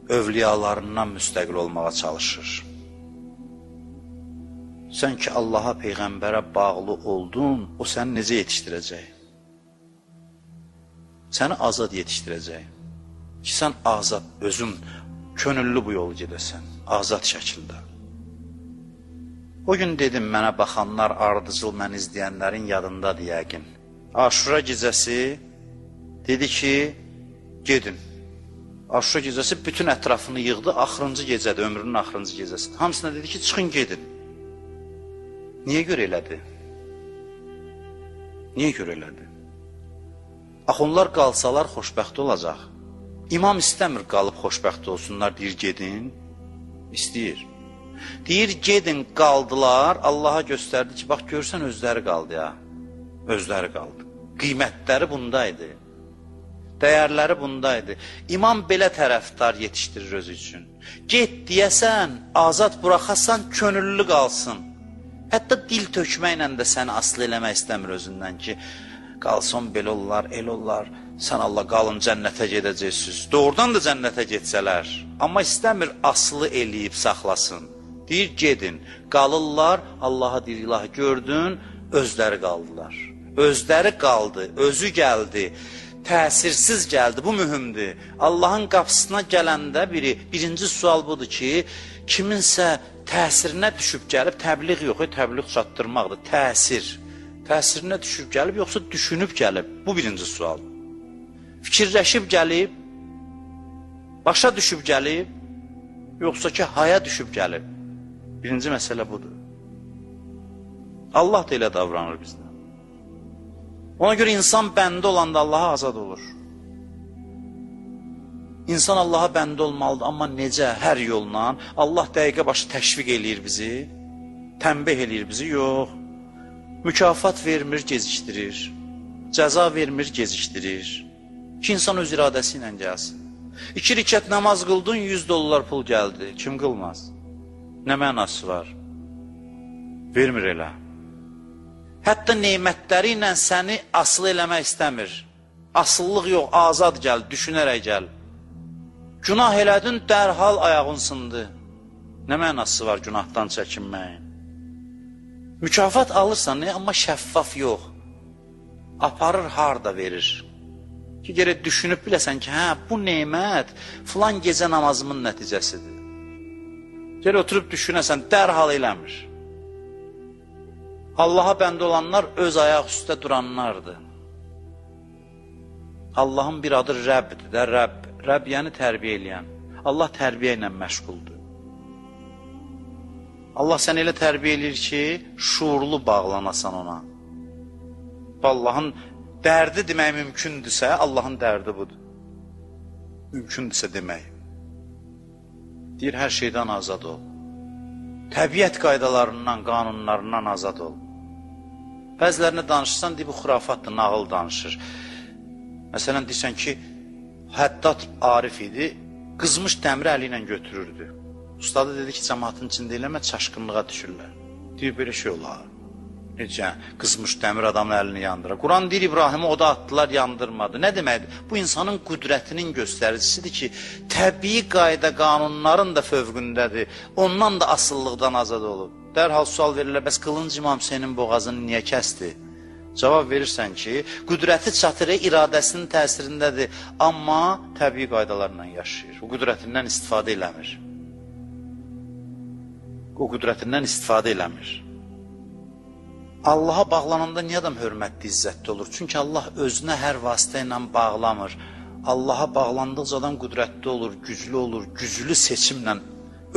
Speaker 4: övliyalarından müstəqil olmağa çalışır. Sən ki Allaha, Peyğəmbərə bağlı oldun, o səni necə yetişdirəcək? Səni azad yetişdirəcək. Ki sən azad, özün könüllü bu yolu gedəsən, azad şəkildə. O gün dedim, mənə baxanlar, ardıcıl mən izləyənlərin yadındadır yəqin. Aşura gecəsi dedi ki, gedin. Aşura gecəsi bütün ətrafını yığdı, axırıncı gecədir, ömrünün axırıncı gecəsidir. Hamısına dedi ki, çıxın gedin. Niyə görə elədi? Niyə görə elədi? Axı onlar qalsalar xoşbəxt olacaq. İmam istəmir qalıb xoşbəxt olsunlar, deyir gedin. İstəyir. Deyir gedin, qaldılar, Allaha göstərdi ki, bax görsən özləri qaldı ya. Özləri qaldı. Qiymətləri bundaydı. Dəyərləri bundaydı. İmam belə tərəfdar yetişdirir özü üçün. Get deyəsən, azad buraxasan, könüllü qalsın. Hətta dil tökməklə də səni asıl eləmək istəmir özündən ki, qalsın belə olar, el olar, sən Allah qalın cənnətə gedəcəksiniz. Doğrudan da cənnətə getsələr, amma istəmir asılı eləyib saxlasın. Deyir gedin, qalırlar, Allaha deyir ilahi gördün, özləri qaldılar. Özləri qaldı, özü gəldi, təsirsiz gəldi, bu mühümdür. Allahın qapısına gələndə birinci sual budur ki, kiminsə təsirinə düşüb gəlib, təbliğ yox, təbliğ çatdırmaqdır, təsir. Təsirinə düşüb gəlib, yoxsa düşünüb gəlib, bu birinci sual. Fikirləşib gəlib, başa düşüb gəlib, yoxsa ki, haya düşüb gəlib. Birinci məsələ budur. Allah da elə davranır bizdən. Ona görə insan bəndə olanda Allaha azad olur. İnsan Allaha bəndə olmalıdır, amma necə, hər yolla? Allah dəqiqə başı təşviq eləyir bizi, tənbih eləyir bizi, yox. Mükafat vermir, gecikdirir. Cəza vermir, gecikdirir. Ki, insan öz iradəsi ilə gəlsin. 2 rükət namaz qıldın, $100 pul gəldi. Kim qılmaz? Nə mənası var? Vermir elə. Hətta neymətləri ilə səni asıl eləmək istəmir. Asıllıq yox, azad gəl, düşünərək gəl. Günah elədin, dərhal ayağın sındı. Nə mənası var günahdan çəkinməyin? Mükafat alırsan, amma şəffaf yox. Aparır, harda verir. Ki, gerək düşünüb biləsən ki, hə, bu neymət filan gecə namazımın nəticəsidir. Gerək oturub düşünəsən, dərhal eləmir. Allaha bəndə olanlar öz ayaq üstə duranlardır. Allahın bir adı Rəbbdir də, Rəbb. Rəbb yəni tərbiyə eləyən. Allah tərbiyə ilə məşğuldur. Allah səni elə tərbiyə eləyir ki, şuurlu bağlanasan ona. Allahın dərdi demək mümkündürsə, Allahın dərdi budur. Mümkündürsə demək. Deyir, hər şeydən azad ol. Təbiət qaydalarından, qanunlarından azad ol. Bəzilərinə danışırsan, deyir, bu xurafatdır, nağıl danışır. Məsələn, deyirsən ki, Həddad Arif idi, qızmış dəmri əli ilə götürürdü. Ustadı dedi ki, cəmaatın içində eləmə, çaşqınlığa düşürlər. Deyir, belə şey olar. Necə, qızmış dəmir adamın əlini yandırar. Quran deyir, İbrahim'i oda atdılar, yandırmadı. Nə deməkdir? Bu insanın qüdrətinin göstəricisidir ki, təbii qayda qanunların da fövqündədir. Ondan da asıllıqdan azad olub. Dərhal sual verirlər, bəs qılınc İmam Hüseynin boğazını niyə kəsdi? Cavab verirsən ki, qüdrəti çatır, iradəsinin təsirindədir, amma təbii qaydalarla yaşayır. O qüdrətindən istifadə eləmir. O qüdrətindən istifadə eləmir. Allaha bağlananda niyə adam hörmətli, izzətli olur? Çünki Allah özünə hər vasitə ilə bağlamır. Allaha bağlandıqca adam qüdrətli olur, güclü olur, güclü seçimlə,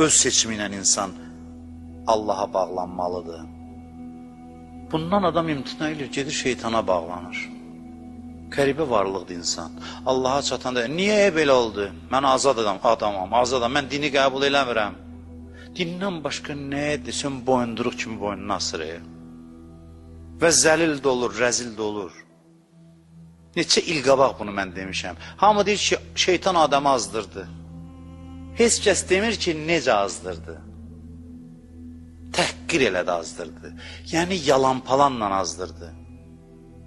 Speaker 4: öz seçimi ilə insan Allaha bağlanmalıdır. Bundan adam imtina edir, gedir şeytana bağlanır. Qəribə varlıqdır insan. Allaha çatanda, niyə belə oldu? Mən azad adamam, azadam, mən dini qəbul eləmirəm. Dindən başqa nə desən boyunduruq kimi boynunu asırır. Və zəlil də olur, rəzil də olur. Neçə il qabaq bunu mən demişəm. Hamı deyir ki, şeytan adamı azdırdı. Heç kəs demir ki, necə azdırdı. Təhqir elədi azdırdı. Yəni yalan palanla azdırdı.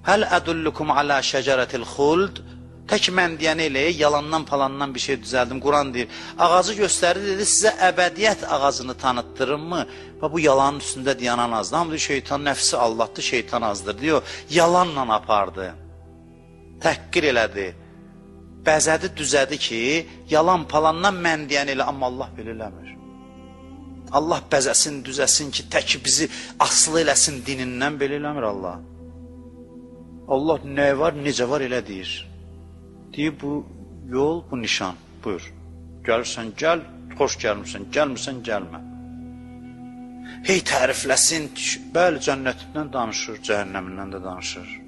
Speaker 4: Həl ədullukum alə şəcərətil xuld. Tək mən deyən eləyə yalandan palandan bir şey düzəldim. Quran deyir, ağacı göstərdi, dedi, sizə əbədiyyət ağacını tanıtdırım mı? Və bu yalanın üstündə dayanan azdır. Hamı deyir, şeytan nəfsi Allahdır, şeytan azdır, diyor. Yalanla apardı. Təhqir elədi. Bəzədi, düzədi ki, yalan palandan mən deyən elə, amma Allah belə eləmir. Allah bəzəsin, düzəsin ki, tək bizi asılı eləsin dinindən, belə eləmir Allah. Allah nə var, necə var elə deyir. Deyir, bu yol, bu nişan, buyur. Gəlirsən, gəl, xoş gəlmirsən, gəlmirsən, gəlmə. Hey, tərifləsin, bəli, cənnətindən danışır, cəhənnəmindən də danışır.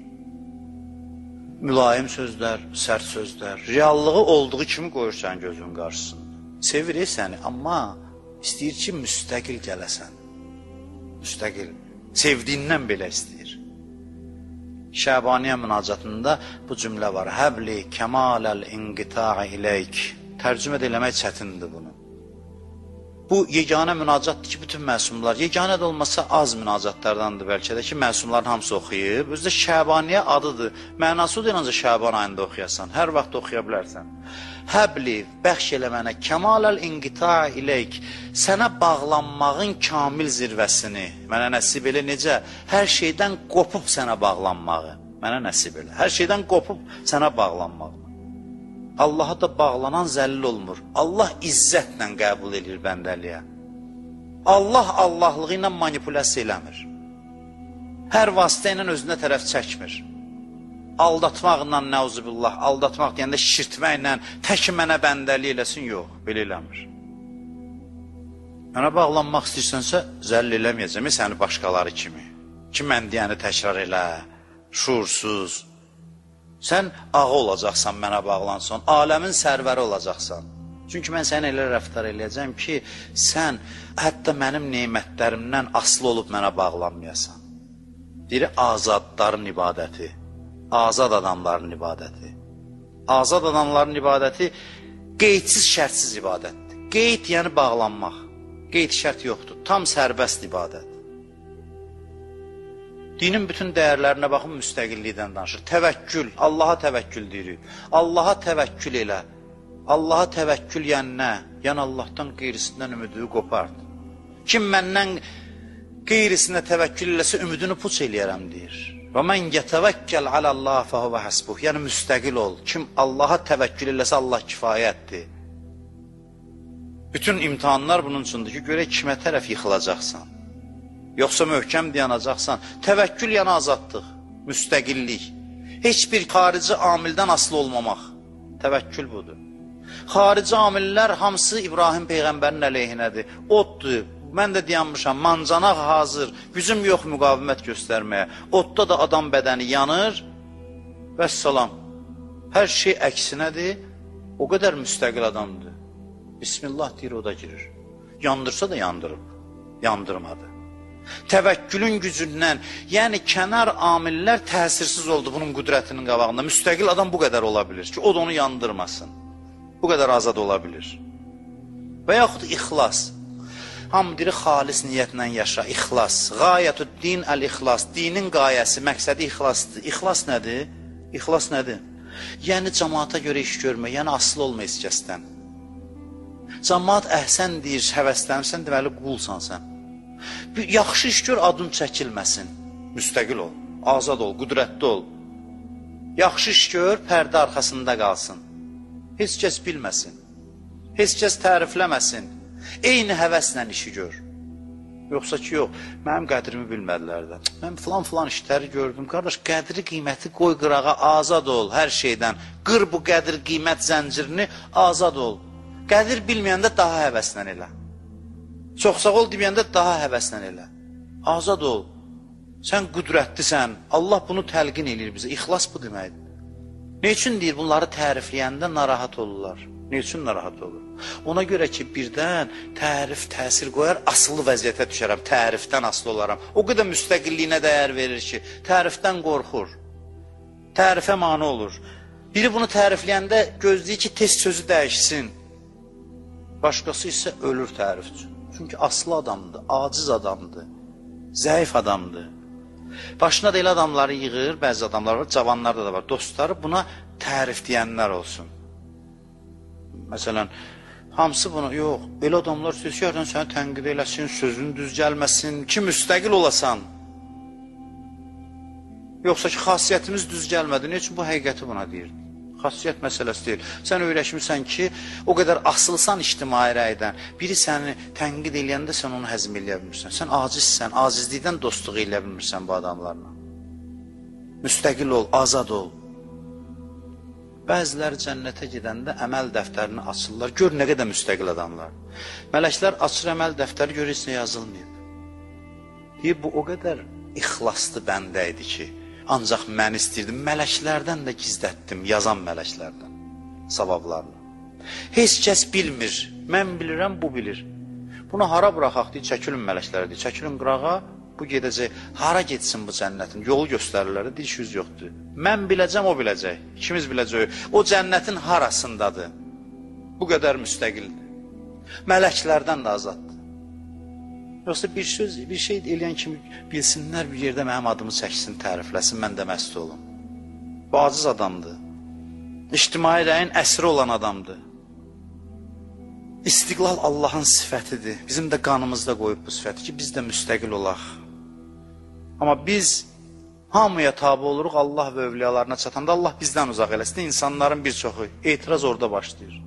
Speaker 4: Mülayim sözlər, sərt sözlər, reallığı olduğu kimi qoyur sənin gözünün qarşısında. Sevir səni, amma istəyir ki, müstəqil gələsən. Müstəqil, sevdiyindən belə istəyir. Şəbaniyə münacatında bu cümlə var. Həbli kəmaləl inqita'i iləyk. Tərcümə eləmək çətindir bunu. Bu yeganə münacatdır ki, bütün məsumlar, yeganə də olmasa az münacatlardandır bəlkə də ki, məsumların hamısı oxuyub. Özdə Şəbaniyə adıdır. Mənası odur, ancaq Şəban ayında oxuyasan. Hər vaxt oxuya bilərsən. Həbli, bəxş elə mənə, kəmaləl inqita'i iləyk. Sənə bağlanmağın kamil zirvəsini mənə nəsib elə necə? Hər şeydən qopub sənə bağlanmağı mənə nəsib elə. Hər şeydən qopub sənə bağlanmağı. Allaha da bağlanan zəlil olmur. Allah izzətlə qəbul edir bəndəliyə. Allah Allahlığı ilə manipulyasiya eləmir. Hər vasitə ilə özünə tərəf çəkmir. Aldatmaqla, nəuzubillah, aldatmaq deyəndə şirtməklə, tək mənə bəndəli eləsin, yox, belə eləmir. Mənə bağlanmaq istəyirsənsə, zəll eləməyəcəm, səni başqaları kimi. Ki, mən deyəni təkrar elə, şuursuz. Sən ağı olacaqsan, mənə bağlansan, aləmin sərvəri olacaqsan. Çünki mən səni elə rəftar eləyəcəm ki, sən hətta mənim neymətlərimdən asılı olub mənə bağlanmayasan. Biri azadların ibadəti, azad adamların ibadəti. Azad adamların ibadəti qeydsiz, şərtsiz ibadətdir. Qeyd yəni bağlanmaq, qeyd şərt yoxdur, tam sərbəst ibadət. Dinin bütün dəyərlərinə baxın, müstəqillikdən danışır. Təvəkkül, Allaha təvəkkül deyirik. Allaha təvəkkül elə. Allaha təvəkkül yəni nə? Yəni Allahdan qeyrisindən ümidini qopart. Kim məndən qeyrisinə təvəkkül eləsə, ümidini puç eləyərəm deyir. Və mən yətəvəkkəl aləllah fəhuvə həsbuh. Yəni müstəqil ol. Kim Allaha təvəkkül eləsə, Allah kifayətdir. Bütün imtihanlar bunun üçündür ki, görək kimə tərəf yıxılacaqsan. Yoxsa möhkəm dayanacaqsan. Təvəkkül yəni azadlıq, müstəqillik. Heç bir xarici amildən asılı olmamaq. Təvəkkül budur. Xarici amillər hamısı İbrahim Peyğəmbərin əleyhinədir. Oddur, mən də dayanmışam, mancanaq hazır, gücüm yox müqavimət göstərməyə. Odda da adam bədəni yanır, vəssalam. Hər şey əksinədir, o qədər müstəqil adamdır. Bismillah deyir, o da girir. Yandırsa da yandırıb, yandırmadı. Təvəkkülün gücündən, yəni kənar amillər təsirsiz oldu bunun qüdrətinin qabağında. Müstəqil adam bu qədər ola bilir ki, o da onu yandırmasın. Bu qədər azad ola bilir. Və yaxud ixlas. Hamı deyir, xalis niyyətlə yaşa, ixlas. Qayətüddin əl-ixlas. Dinin qayəsi, məqsədi ixlasdır. İxlas nədir? İxlas nədir? Yəni cəmaata görə iş görmə, yəni asılı olma heç kəsdən. Cəmaat əhsən deyir, həvəslənirsən, deməli qulsan sən. Yaxşı iş gör, adın çəkilməsin. Müstəqil ol, azad ol, qüdrətli ol. Yaxşı iş gör, pərdə arxasında qalsın. Heç kəs bilməsin. Heç kəs tərifləməsin. Eyni həvəslə işi gör. Yoxsa ki, yox, mənim qədrimi bilmədilər də. Mən filan işləri gördüm. Qardaş, qədri, qiyməti qoy qırağa, azad ol hər şeydən. Qır bu qədir, qiymət zəncirini, azad ol. Qədir bilməyəndə daha həvəslə elə. Çox sağ ol deməyəndə daha həvəslə elə. Azad ol. Sən qüdrətlisən. Allah bunu təlqin edir bizə. İxlas bu deməkdir. Ne üçün deyir, bunları tərifləyəndə narahat olurlar? Ne üçün narahat olur? Ona görə ki, birdən tərif təsir qoyar, asılı vəziyyətə düşərəm, tərifdən asılı olaram. O qədər müstəqilliyinə dəyər verir ki, tərifdən qorxur. Tərifə mane olur. Biri bunu tərifləyəndə gözləyir ki, tez sözü dəyişsin. Başqası isə ölür tərif üçün. Çünki asılı adamdır, aciz adamdır, zəif adamdır. Başına da elə adamları yığır, bəzi adamlar var, cavanlarda da var. Dostları buna tərif deyənlər olsun. Məsələn, hamısı buna, yox, belə adamlar sözlərdən səni tənqid eləsin, sözün düz gəlməsin, ki, müstəqil olasan. Yoxsa ki, xasiyyətimiz düz gəlmədi, ne üçün bu həqiqəti buna deyir? Xasiyyət məsələsi deyil. Sən öyrəşmirsən ki, o qədər asılsan ictimai rəydən, biri səni tənqid eləyəndə sən onu həzm eləyə bilmirsən. Sən acizsən, acizlikdən dostluq eləyə bilmirsən bu adamlarla. Müstəqil ol, azad ol. Bəziləri cənnətə gedəndə əməl dəftərini açırlar. Gör nə qədər müstəqil adamlar. Mələklər açır əməl dəftəri, görür heç nə yazılmayıb. Deyir, bu o qədər ixlaslı bəndə idi ki, ancaq mən istəyirdim, mələklərdən də gizlətdim, yazan mələklərdən, savablarını. Heç kəs bilmir, mən bilirəm, bu bilir. Buna hara buraxaq deyir, çəkilin mələkləri deyir, çəkilin qırağa, bu gedəcək, hara getsin bu cənnətin, yolu göstərirlər, deyir, yüz yoxdur. Mən biləcəm, o biləcək, ikimiz biləcək, o cənnətin harasındadır, bu qədər müstəqildir, mələklərdən də azaddır. Yoxsa bir şey eləyən kimi bilsinlər, bir yerdə mənim adımı çəksin, tərifləsin, mən də məst olum. Bu aciz adamdır. İctimai rəyin əsri olan adamdır. İstiqlal Allahın sifətidir. Bizim də qanımızda qoyub bu sifəti ki, biz də müstəqil olaq. Amma biz hamıya tabi oluruq Allah və övliyalarına çatanda Allah bizdən uzaq eləsin. İnsanların bir çoxu etiraz orada başlayır.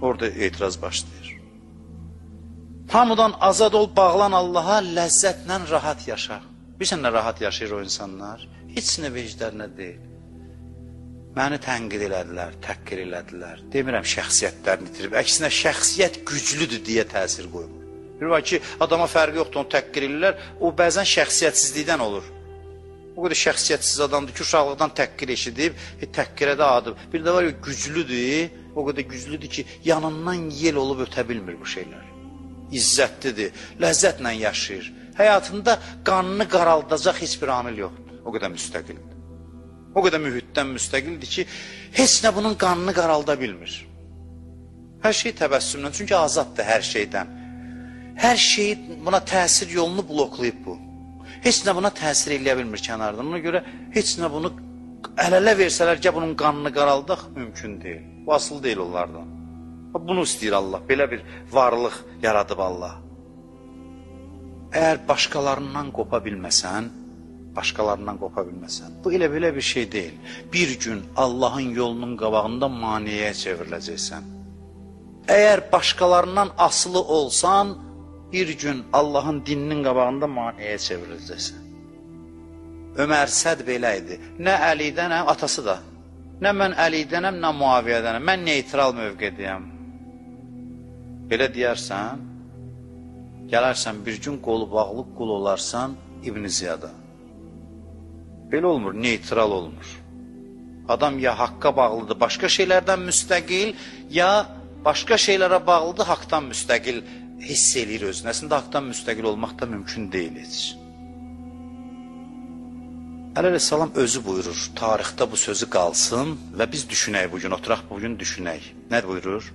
Speaker 4: Orada etiraz başlayır. Hamıdan azad ol, bağlan Allaha, ləzzətlə rahat yaşa. Bilirsən nə rahat yaşayır o insanlar? Heç nə vecdərinə deyil. Məni tənqid elədilər, təhqir elədilər. Demirəm şəxsiyyətlərini itirib. Əksinə şəxsiyyət güclüdür deyə təsir qoymur. Bir var ki, adama fərqi yoxdur, onu təhqir eləyirlər. O bəzən şəxsiyyətsizlikdən olur. O qədər şəxsiyyətsiz adamdır ki, uşaqlıqdan təhqir eşidib, təhqirə də adı. Bir də var ya, güclüdür, o qədər güclüdür ki, yanından yel olub ötə bilmir bu şeylər. İzzətlidir, ləzzətlə yaşayır. Həyatında qanını qaraldacaq heç bir amil yoxdur. O qədər müstəqildir. O qədər mühitdən müstəqildir ki, heç nə bunun qanını qaralda bilmir. Hər şey təbəssümlə, çünki azaddır hər şeydən. Hər şey buna təsir yolunu bloklayıb bu. Heç nə buna təsir eləyə bilmir kənardan. Ona görə heç nə bunu əl-ələ versələr ki, bunun qanını qaraldaq, mümkün deyil. Bu asıl deyil onlardan. Bunu istəyir Allah, belə bir varlıq yaradıb Allah. Əgər başqalarından qopa bilməsən, bu elə belə bir şey deyil. Bir gün Allahın yolunun qabağında maneəyə çevriləcəksən. Əgər başqalarından asılı olsan, bir gün Allahın dininin qabağında maneəyə çevriləcəksən. Ömər Səd belə idi. Nə Əlidənəm, atası da. Nə mən Əlidənəm, nə Muaviyyədənəm. Mən neytral mövqedəyəm. Belə deyərsən, gələrsən bir gün qolu bağlı qul olarsan İbn Ziyada. Belə olmur, neytral olmur. Adam ya haqqa bağlıdır, başqa şeylərdən müstəqil, ya başqa şeylərə bağlıdır, haqdan müstəqil hiss eləyir özünü. Əslində, haqdan müstəqil olmaq da mümkün deyil heç. Əleyhissalam özü buyurur, tarixdə bu sözü qalsın və biz düşünək bugün, oturaq bugün düşünək. Nə buyurur?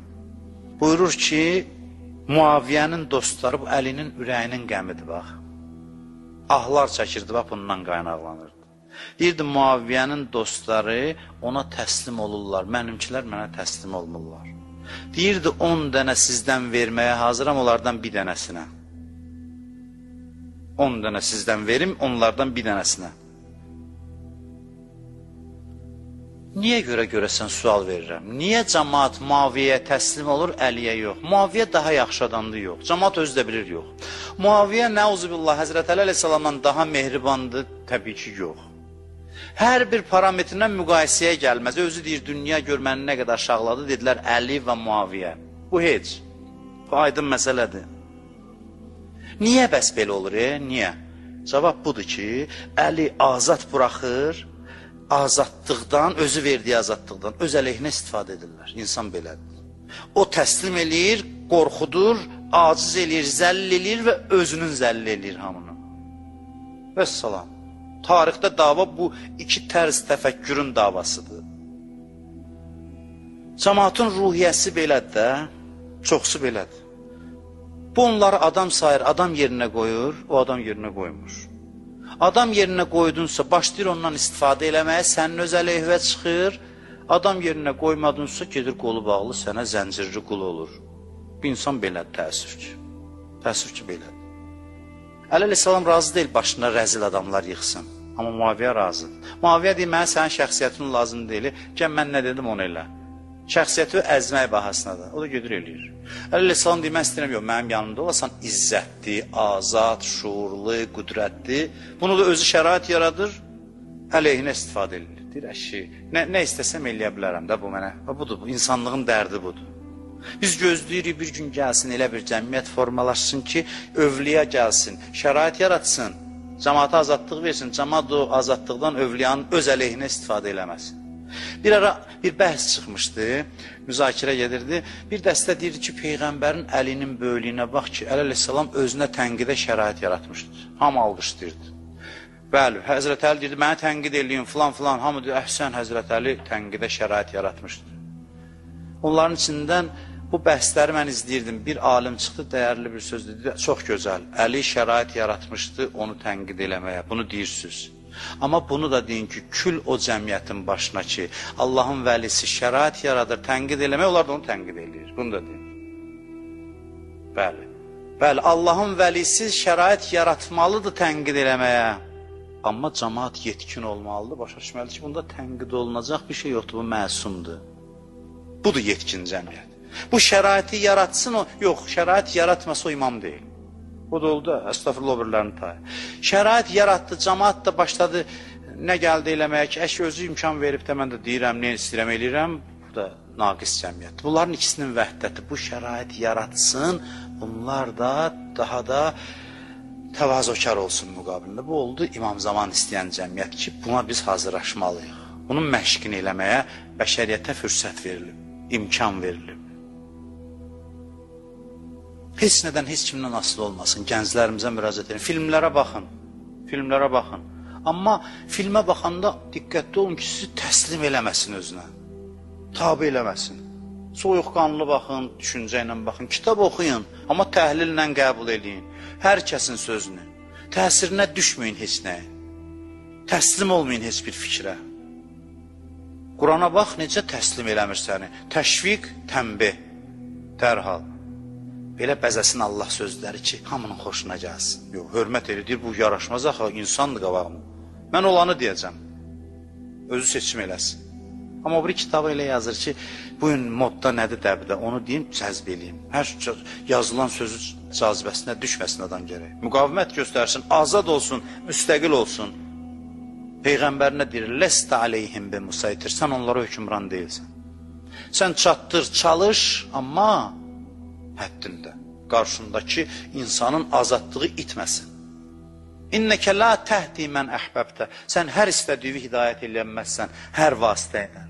Speaker 4: Buyurur ki, Muaviyyənin dostları bu Əlinin ürəyinin qəmidir, bax. Ahlar çəkirdi, bax, bundan qaynaqlanırdı. Deyirdi, Muaviyyənin dostları ona təslim olurlar, mənimkilər mənə təslim olmurlar. Deyirdi, 10 dənə sizdən verməyə hazıram, onlardan bir dənəsinə. 10 dənə sizdən verim, onlardan bir dənəsinə. Niyə görəsən sual verirəm? Niyə cəmaat Muaviyyəyə təslim olur, Əliyə yox? Muaviyyə daha yaxşı adamdır, yox. Cəmaat özü də bilir, yox. Muaviyyə nəuzubillah Həzrət Əli əleyhissalamdan daha mehribandır, təbii ki, yox. Hər bir parametrindən müqayisəyə gəlməz. Özü deyir, dünya görməni nə qədər aşağıladı, dedilər Əli və Muaviyyə. Bu heç. Bu aydın məsələdir. Niyə bəs belə olur, Niyə? Cavab budur ki, Əli azad buraxır, azadlıqdan, özü verdiyi azadlıqdan öz əleyhinə istifadə edirlər. İnsan belədir. O təslim eləyir, qorxudur, aciz eləyir, zəll eləyir və özünün zəll eləyir hamını. Vəssalam. Tarixdə dava bu iki tərz təfəkkürün davasıdır. Cəmaatın ruhiyyəsi belədir də, çoxsu belədir. Bu onları adam sayır, adam yerinə qoyur, o adam yerinə qoymur. Adam yerinə qoydunsa, başlayır ondan istifadə eləməyə, sənin öz əleyhivə çıxır, adam yerinə qoymadınsa, gedir qolu bağlı, sənə zəncirli qul olur. Bir insan belədir, təəssüf ki. Təəssüf ki, belədir. Əli əleyhissalam razı deyil, başına rəzil adamlar yıxsın. Amma Muaviyyə razıdır. Muaviyyə deyir, mənə sənin şəxsiyyətin lazım deyil, gəl mən nə dedim onu elə. Şəxsiyyəti əzmək bahasına da, o da gedir eləyir. Əli əleyhissalam deyir, mən istəyirəm, yox, mənim yanımda olasan izzətli, azad, şuurlu, qüdrətli. Bunu da özü şərait yaradır, əleyhinə istifadə edilir. Deyir, əşi, nə istəsəm eləyə bilərəm də bu mənə. Budur, bu insanlığın dərdi budur. Biz gözləyirik, bir gün gəlsin, elə bir cəmiyyət formalaşsın ki, övliya gəlsin, şərait yaratsın, cəmaata azadlıq versin, cəmaat o azadlıqdan övliyanın öz əleyhinə istifadə eləməsin. Bir ara bir bəhs çıxmışdı, müzakirə gedirdi. Bir dəstə deyirdi ki, Peyğəmbərin əlinin böyüklüyünə bax ki, Əli əleyhissalam özünə tənqidə şərait yaratmışdı. Hamı alqışlayırdı. Bəli, Həzrət Əli deyirdi, mənə tənqid eləyin, filan, hamı deyir, əhsən Həzrət Əli tənqidə şərait yaratmışdı. Onların içindən bu bəhsləri mən izləyirdim. Bir alim çıxdı, dəyərli bir söz dedi, çox gözəl. Əli şərait yaratmışdı onu tənqid eləməyə, bunu deyirsiniz. Amma bunu da deyin ki, kül o cəmiyyətin başına ki, Allahın vəlisi şərait yaradır, tənqid eləmək, onlar da onu tənqid eləyir. Bunu da deyin. Bəli. Bəli, Allahın vəlisi şərait yaratmalıdır tənqid eləməyə. Amma cəmaat yetkin olmalıdır, başa düşməlidir ki, bunda tənqid olunacaq bir şey yoxdur, bu məsumdur. Budur yetkin cəmiyyət. Bu şəraiti yaratsın o, yox, şərait yaratmasa o imam deyil. O da oldu, əstəğfirullah birlərini tayı. Şərait yaratdı, cəmaat da başladı, nə gəldi eləməyə ki, əşi özü imkan verib də mən də deyirəm, nə istəyirəm, eləyirəm, bu da naqis cəmiyyət. Bunların ikisinin vəhdəti, bu şərait yaratsın, bunlar da daha da təvazökar olsun müqabilində. Bu oldu İmam Zaman istəyən cəmiyyət ki, buna biz hazırlaşmalıyıq. Bunun məşqini eləməyə bəşəriyyətə fürsət verilib, imkan verilib. Heç nədən, heç kimdən asılı olmasın, gənclərimizə müraciət edin. Filmlərə baxın, filmlərə baxın. Amma filmə baxanda diqqətli olun ki, sizi təslim eləməsin özünə, tabi eləməsin. Soyuqqanlı baxın, düşüncə ilə baxın, kitab oxuyun, amma təhlillə qəbul edin. Hər kəsin sözünü, təsirinə düşməyin heç nəyə, təslim olmayın heç bir fikrə. Qurana bax, necə təslim eləmir səni, təşviq, tənbih, dərhal. Belə bəzəsin Allah sözləri ki, hamının xoşuna gəlsin. Yox, hörmət edir, bu yaraşmaz axı, insandır qabağımı. Mən olanı deyəcəm, özü seçim eləsin. Amma o bir kitabı elə yazır ki, bugün modda nədir dəbdə, onu deyim, cəzb eləyim. Hər yazılan sözü cazibəsinə düşməsin adam gərək. Müqavimət göstərsin, azad olsun, müstəqil olsun. Peyğəmbərinə deyir, Lesta aleyhim be musaytir, sən onlara hökümran deyilsən. Sən çatdır, çalış, amma həddində, qarşındakı insanın azadlığı itməsin. İnnəkə la təhdi mən əhbəbdə, sən hər istədiyi hidayət eləyənməzsən, hər vasitə ilə.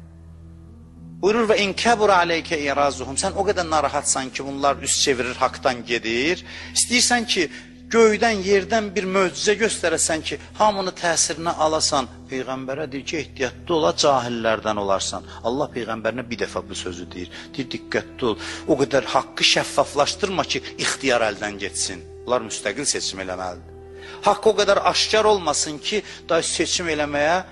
Speaker 4: Buyurur və inkəbur aleykə irazuhum, sən o qədər narahatsan ki, bunlar üst çevirir, haqdan gedir. İstəyirsən ki, göydən, yerdən bir möcüzə göstərəsən ki, hamını təsirinə alasan. Peyğəmbərə deyir ki, ehtiyatlı ola, cahillərdən olarsan. Allah Peyğəmbərinə bir dəfə bu sözü deyir. Deyir, diqqətli ol, o qədər haqqı şəffaflaşdırma ki, ixtiyar əldən getsin. Bunlar müstəqil seçim eləməlidir. Haqq o qədər aşkar olmasın ki, da seçim eləməyə,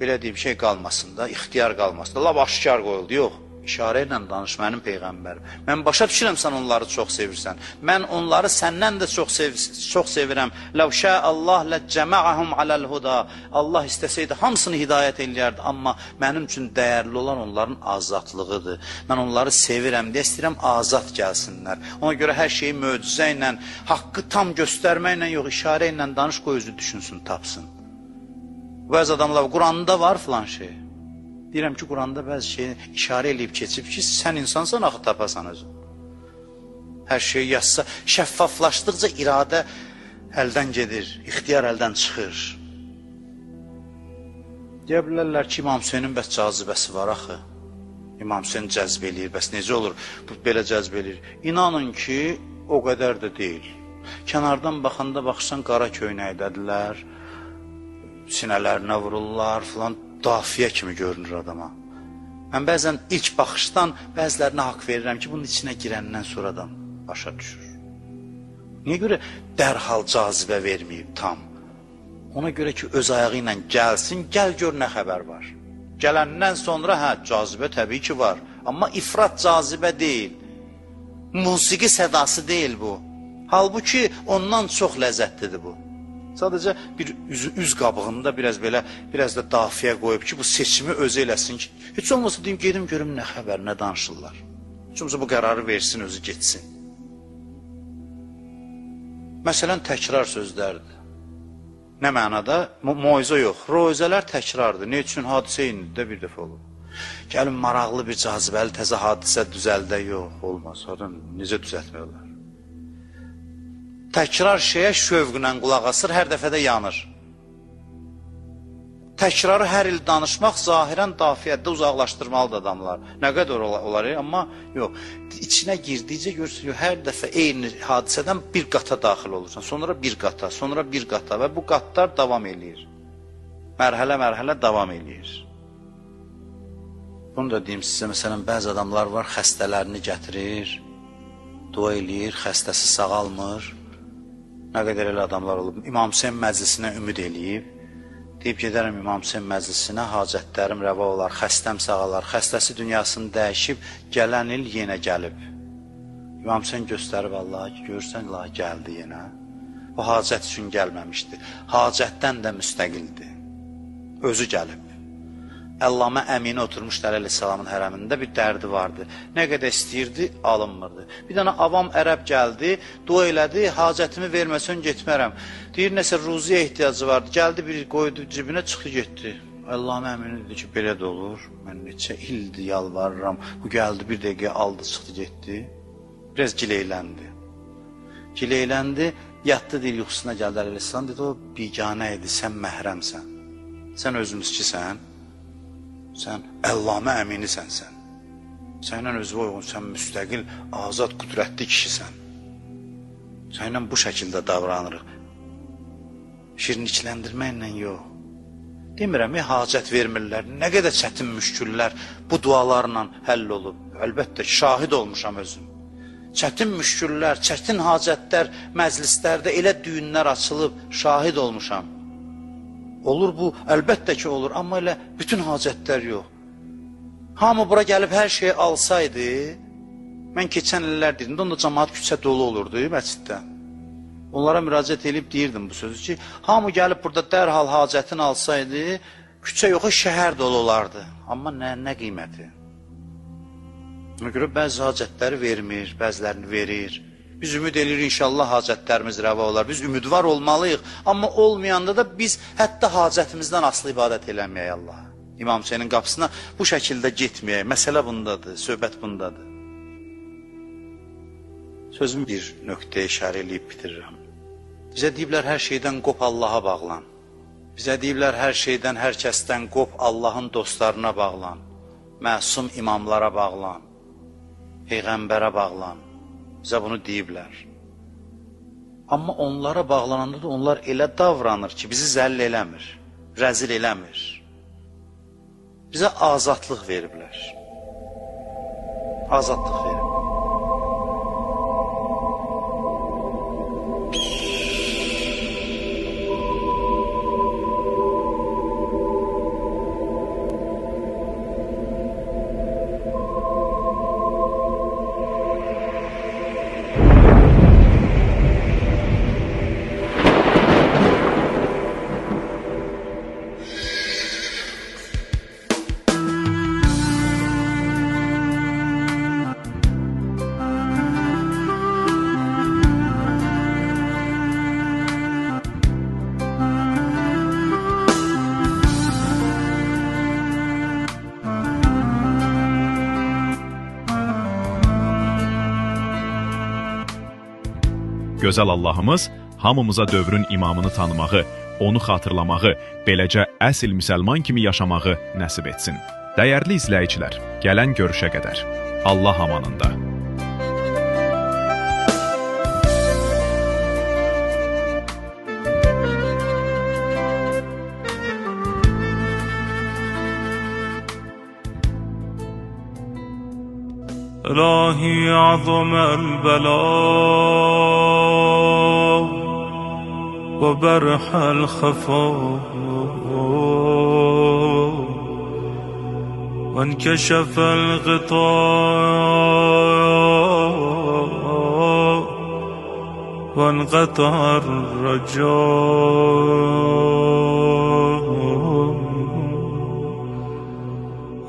Speaker 4: belə deyim, şey qalmasın da, ixtiyar qalmasın da. Lab aşkar qoyuldu, yox. İşarə ilə danış mənim peyğəmbərim. Mən başa düşürəm sən onları çox sevirsən. Mən onları səndən də çox sevirəm. Ləv şə Allah ləcəməəhum aləl huda. Allah istəsəydi hamısını hidayət eləyərdi. Amma mənim üçün dəyərli olan onların azadlığıdır. Mən onları sevirəm deyə istəyirəm azad gəlsinlər. Ona görə hər şeyi möcüzə ilə, haqqı tam göstərməklə yox, işarə ilə danış, qoy özü düşünsün, tapsın. Bəzi adamlar, Quranda var filan şey. Deyirəm ki, Quranda bəzi şeyi işarə eləyib keçib ki, sən insansan, axı tapasan özün. Hər şeyi yazsa, şəffaflaşdıqca iradə əldən gedir, ixtiyar əldən çıxır. Deyə bilərlər ki, İmam Hüseynin bəs cazibəsi var axı. İmam Hüseyin cəzb eləyir, bəs necə olur? Bu belə cəzb eləyir. İnanın ki, o qədər də deyil. Kənardan baxanda baxsan, qara köynəkdədirlər, sinələrinə vururlar filan. Dafiyə kimi görünür adama. Mən bəzən ilk baxışdan bəzilərinə haqq verirəm ki, bunun içinə girəndən sonra adam başa düşür. Niyə görə dərhal cazibə verməyib tam? Ona görə ki, öz ayağı ilə gəlsin, gəl gör nə xəbər var. Gələndən sonra, hə, cazibə təbii ki var. Amma ifrat cazibə deyil. Musiqi sədası deyil bu. Halbuki ondan çox ləzzətlidir bu. Sadəcə bir üz qabığında biraz da dafiyə qoyub ki, bu seçimi özü eləsin ki, heç olmasa deyim, gedim görüm nə xəbər, nə danışırlar. Heç olmasa bu qərarı versin, özü getsin. Məsələn, təkrar sözlərdir. Nə mənada? Moizə yox, roizələr təkrardır. Ne üçün hadisə indi də bir dəfə olur. Gəlin, maraqlı bir cazibəli təzə hadisə düzəldə, yox, olmaz. Oradan necə düzəltmək olar? Təkrar şeyə şövqlə qulaq asır, hər dəfədə yanır. Təkrarı hər il danışmaq zahirən dafiyyətdə uzaqlaşdırmalıdır adamlar. Nə qədər olar, amma yox. İçinə girdikcə görürsün, hər dəfə eyni hadisədən bir qata daxil olursan. Sonra bir qata, sonra bir qata və bu qatlar davam eləyir. Mərhələ davam eləyir. Bunu da deyim sizə, məsələn, bəzi adamlar var, xəstələrini gətirir, dua eləyir, xəstəsi sağalmır. Nə qədər elə adamlar olub. İmam Hüseyin məclisinə ümid eləyib. Deyib gedərəm İmam Hüseyin məclisinə, hacətlərim rəva olar, xəstəm sağalar. Xəstəsi dünyasını dəyişib, gələn il yenə gəlib. İmam Hüseyin göstərib Allaha ki, görürsən, Allah gəldi yenə. O hacət üçün gəlməmişdi. Hacətdən də müstəqildir. Özü gəlib. Əllamə Əmini oturmuşlar Əleyhisselamın hərəmində, bir dərdi vardı. Nə qədər istəyirdi, alınmırdı. Bir dənə avam ərəb gəldi, dua elədi, hacətimi verməsən getmərəm. Deyir, nəsə ruziyə ehtiyacı vardı. Gəldi, bir qoydu cibinə, çıxı getdi. Əllamə Əmini dedi ki, belə də olur. Mən neçə ildir yalvarıram. Bu gəldi, bir dəqiqə aldı, çıxdı, getdi. Biraz gileyləndi. Gileyləndi, yatdı, deyir, yuxusuna gəldi Əleyhisselam. Dedi, o biganə idi, sən məhrəmsən. Sən özümüzkisən. Sən Əllamə Əminisən sən. Sənlə özü uyğun, sən müstəqil, azad, qüdrətli kişisən. Sənlə bu şəkildə davranırıq. Şirinlikləndirməklə yox. Demirəm, hacət vermirlər. Nə qədər çətin müşküllər bu dualarla həll olub. Əlbəttə ki, şahid olmuşam özüm. Çətin müşküllər, çətin hacətlər, məclislərdə elə düyünlər açılıb, şahid olmuşam. Olur bu, əlbəttə ki olur, amma elə bütün hacətlər yox. Hamı bura gəlib hər şeyi alsaydı, mən keçən illər deyirdim, onda cəmaat küçə dolu olurdu məsciddə. Onlara müraciət edib deyirdim bu sözü ki, hamı gəlib burada dərhal hacətini alsaydı, küçə yox, şəhər dolu olardı. Amma nə qiyməti? Ona görə bəzi hacətləri vermir, bəzilərini verir. Biz ümid edirik inşallah hacətlərimiz rəva olar. Biz ümidvar olmalıyıq. Amma olmayanda da biz hətta hacətimizdən asılı ibadət eləməyək Allaha. İmam Hüseynin qapısına bu şəkildə getməyək. Məsələ bundadır, söhbət bundadır. Sözümü bir nöqtəyə işarə eləyib bitirirəm. Bizə deyiblər, hər şeydən qop Allaha bağlan. Bizə deyiblər, hər şeydən, hər kəsdən qop Allahın dostlarına bağlan. Məsum imamlara bağlan. Peyğəmbərə bağlan. Bizə bunu deyiblər. Amma onlara bağlananda da onlar elə davranır ki, bizi zəll eləmir, rəzil eləmir. Bizə azadlıq veriblər. Azadlıq veriblər.
Speaker 2: Gözəl Allahımız hamımıza dövrün imamını tanımağı, onu xatırlamağı, beləcə əsl müsəlman kimi yaşamağı nəsib etsin. Dəyərli izləyicilər, gələn görüşə qədər Allah amanında.
Speaker 1: إلهي عظم البلاء وبرح الخفاء وانكشف الغطاء وانقطع الرجاء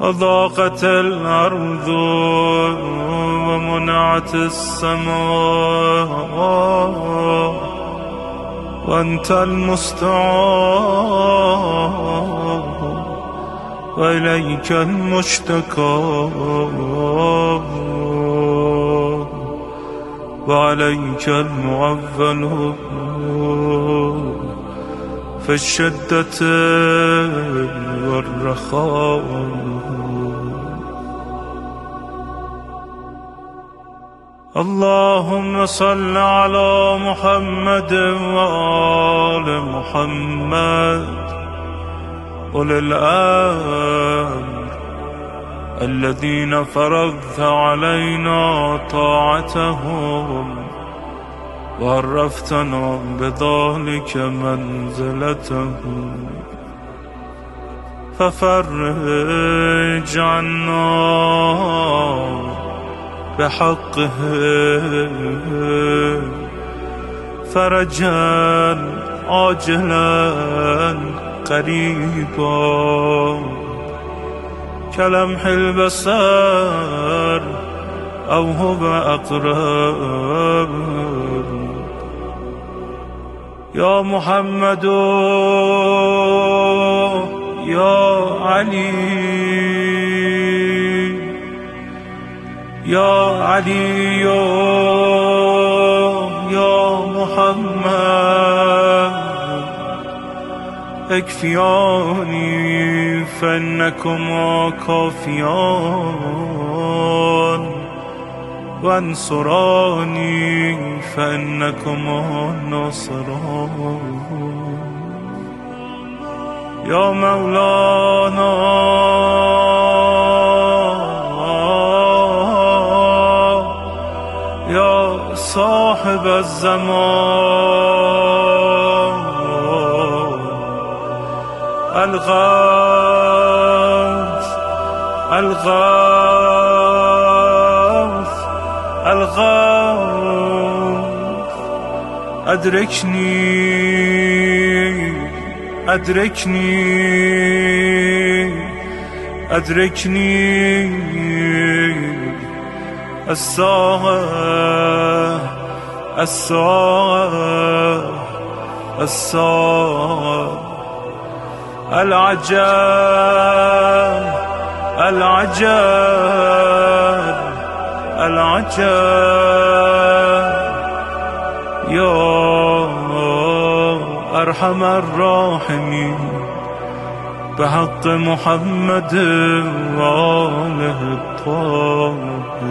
Speaker 1: أضاقت الأرض ومنعت السماء وأنت المستعان وإليك المشتكى وعليك المعول في الشدة والرخاء اللهم صل على محمد وآل محمد أولي الأمر الذين فرضت علينا طاعتهم وعرفتنا بذلك منزلتهم ففرج عنا بحقه فرجا عاجلا قريبا كلمح البصر أو هو أقرب يا محمد يا علي يا علي يا محمد اكفياني فإنكما كافيان وانصراني فإنكما ناصران يا مولانا يا صاحب الزمان الغوث الغوث الغوث أدركني أدركني أدركني الساعة الساعة الساعة العجب العجب العجب يا أرحم الراحمين بحق محمد وآله الطاهرين